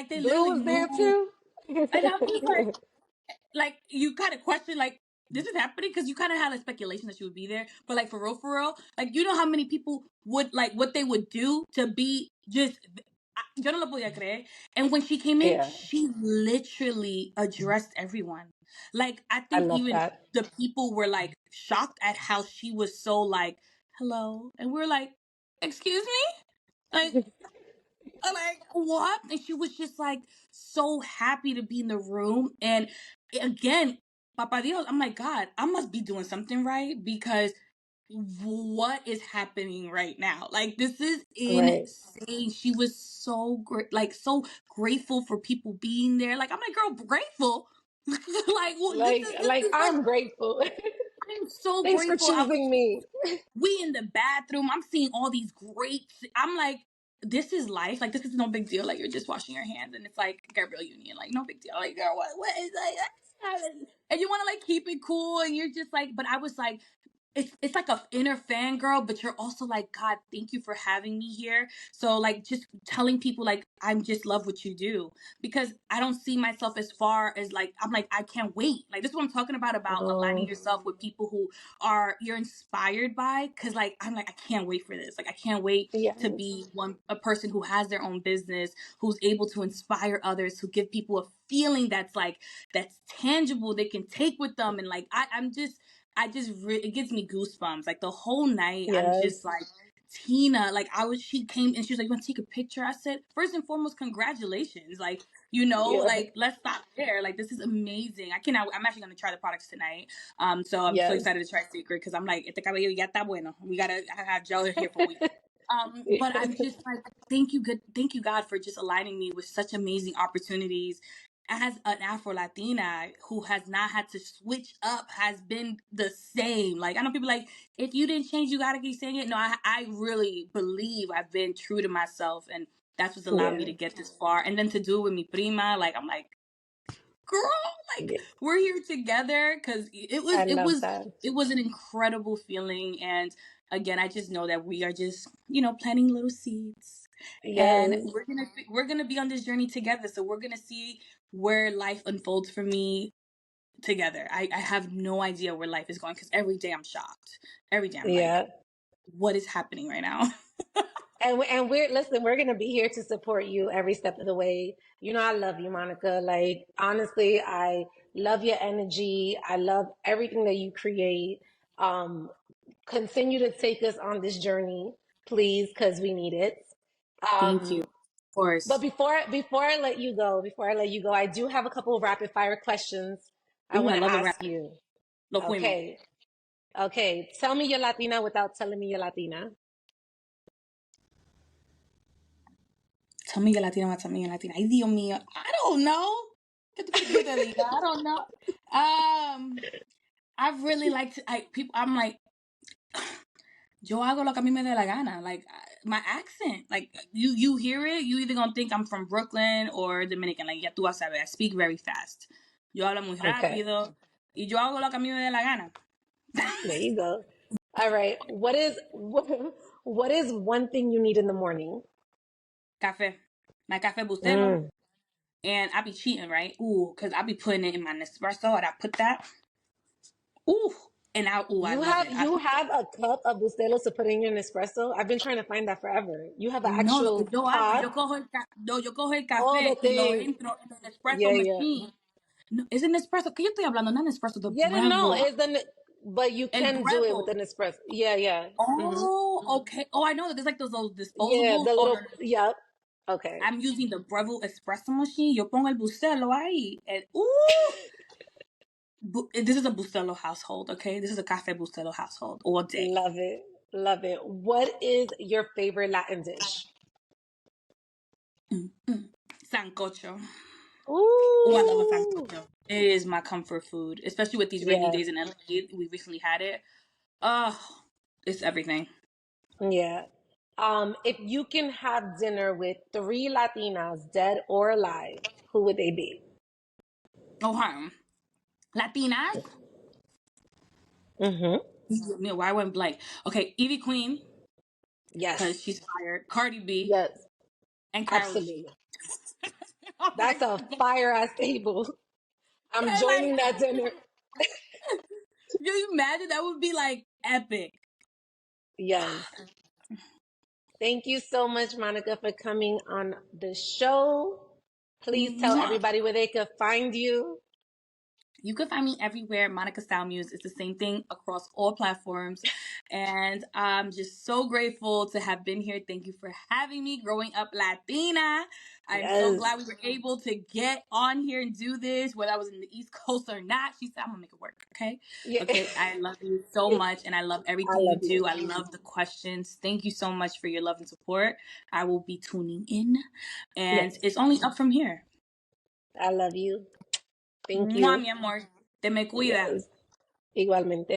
they Blue literally was there moved, too. and I'm just like you kind of question like this is happening because you kind of had a speculation that she would be there, but like for real, like you know how many people would like what they would do to be just. Yo no lo podía creer. And when she came in, Yeah, she literally addressed everyone. Like I I think love even that. the people were like shocked at how she was so like hello, and we're like, excuse me, like I'm like, what? And she was just like so happy to be in the room. And again, Papa Dios, I'm like, God, I must be doing something right because what is happening right now? Like, this is Right. insane. She was so great, like, so grateful for people being there. Like, I'm like, girl, grateful. Like, well, this Like is like, I'm grateful. I'm so Thanks for grateful. I was choosing me. we in the bathroom. I'm seeing all these great. I'm like, this is life. Like this is no big deal. Like you're just washing your hands, and it's like Gabrielle Union. Like no big deal. Like girl, what is like? And you want to like keep it cool, and you're just like. But I was like, it's like a inner fangirl, but you're also like, God, thank you for having me here. So like just telling people like I'm just love what you do because I don't see myself as far as like I'm like I can't wait. Like this is what I'm talking about aligning Oh, yourself with people who are you're inspired by because like I'm like I can't wait for this. Like I can't wait to yes, be a person who has their own business, who's able to inspire others, who give people a feeling that's like that's tangible they can take with them and like it gives me goosebumps. Like the whole night, I'm yes, just like Tina. Like she came and she was like, "You want to take a picture?" I said, first and foremost, congratulations. Like yeah, like let's stop there. Like this is amazing. I cannot. I'm actually gonna try the products tonight. So I'm so yes, excited to try Secret because I'm like, este cabello ya está bueno. We gotta have gel here for weeks. But I'm just like, thank you God for just aligning me with such amazing opportunities as an Afro-Latina who has not had to switch up, has been the same. Like I know people like, if you didn't change, you gotta keep saying it. No, I really believe I've been true to myself, and that's what's allowed me yeah, to get this far. And then to do it with mi prima, like I'm like, girl, like yeah. we're here together because I love that. it was an incredible feeling. And again, I just know that we are just planting little seeds, and Yes, we're gonna be on this journey together. So we're gonna see where life unfolds for me together. I have no idea where life is going because every day I'm shocked. Every day I'm like, yeah. what is happening right now? And we're gonna be here to support you every step of the way. You know, I love you, Monica. Like honestly, I love your energy. I love everything that you create. Um, Continue to take us on this journey, please, because we need it. Thank you. Um, Of but course. before I let you go, I do have a couple of rapid fire questions I Ooh, want I to love a ask rap. you. Lo fuimos. Okay. Okay. Tell me you're Latina without telling me you're Latina. Tell me you're Latina, tell me you're Latina. Ay, Dios mío. I don't know. ¿Qué tú quieres que yo te diga? I don't know. I really like to, I'm like, yo hago lo que a mí me dé la gana. Like, my accent. Like, you hear it, you either gonna think I'm from Brooklyn or Dominican. Like, ya tú vas a ver. I speak very fast. Yo hablo muy Okay. rápido. Y yo hago lo que a mí me dé la gana. There you go. All right. What is one thing you need in the morning? Café. My café bustelo. Mm. And I be cheating, right? Ooh, because I be putting it in my Nespresso and I put that. Ooh. And I You love it. have you have a cup of Bustelos to put in your Nespresso? I've been trying to find that forever. You have an No, lo que actual yo hago, pod? yo cojo el Oh, the café y lo thing. entro en el espresso Yeah, yeah. machine. No, es el Nespresso. ¿Qué yo estoy hablando? No Nespresso, the Yeah, no, Breville. it's but you El can do it with Breville. an Nespresso. Yeah, yeah. Hmm. Oh, okay. Oh, I know that there's like those Yeah, disposables. the Oh, no, little, no, no. yep. Okay. I'm using the Breville espresso machine. Yo pongo el Bustelo ahí. And, ooh. This is a Bustelo household, okay? This is a Café Bustelo household all day. Love it. Love it. What is your favorite Latin dish? Sancocho. Oh, I love a Ooh. sancocho. It is my comfort food, especially with these rainy Yeah, days in LA. We recently had it. Oh, it's everything. yeah. If you can have dinner with three Latinas, dead or alive, who would they be? Oh, hi. Latinas? Mm-hmm. Why I went blank? Okay, Evie Queen, because Yes. she's fired. Cardi B Yes. and Karol G. Absolutely. Oh my That's a God. fire ass table. I'm Yeah, like, joining that dinner. can you imagine? That would be like epic. Yes. Thank you so much, Monica, for coming on the show. Please tell Mwah. everybody where they could find you. You can find me everywhere. MonicaStyleMuse is the same thing across all platforms. And I'm just so grateful to have been here. Thank you for having me. Growing up Latina, I'm so Yes. glad we were able to get on here and do this, whether I was in the East Coast or not. She said, I'm going to make it work. Okay. Yeah. Okay. I love you so much. And I love I everything you love you. do. I love the questions. Thank you so much for your love and support. I will be tuning in. And Yes. it's only up from here. I love you. Thank Mwah, you. mi amor. Te me cuida. Yes. Igualmente.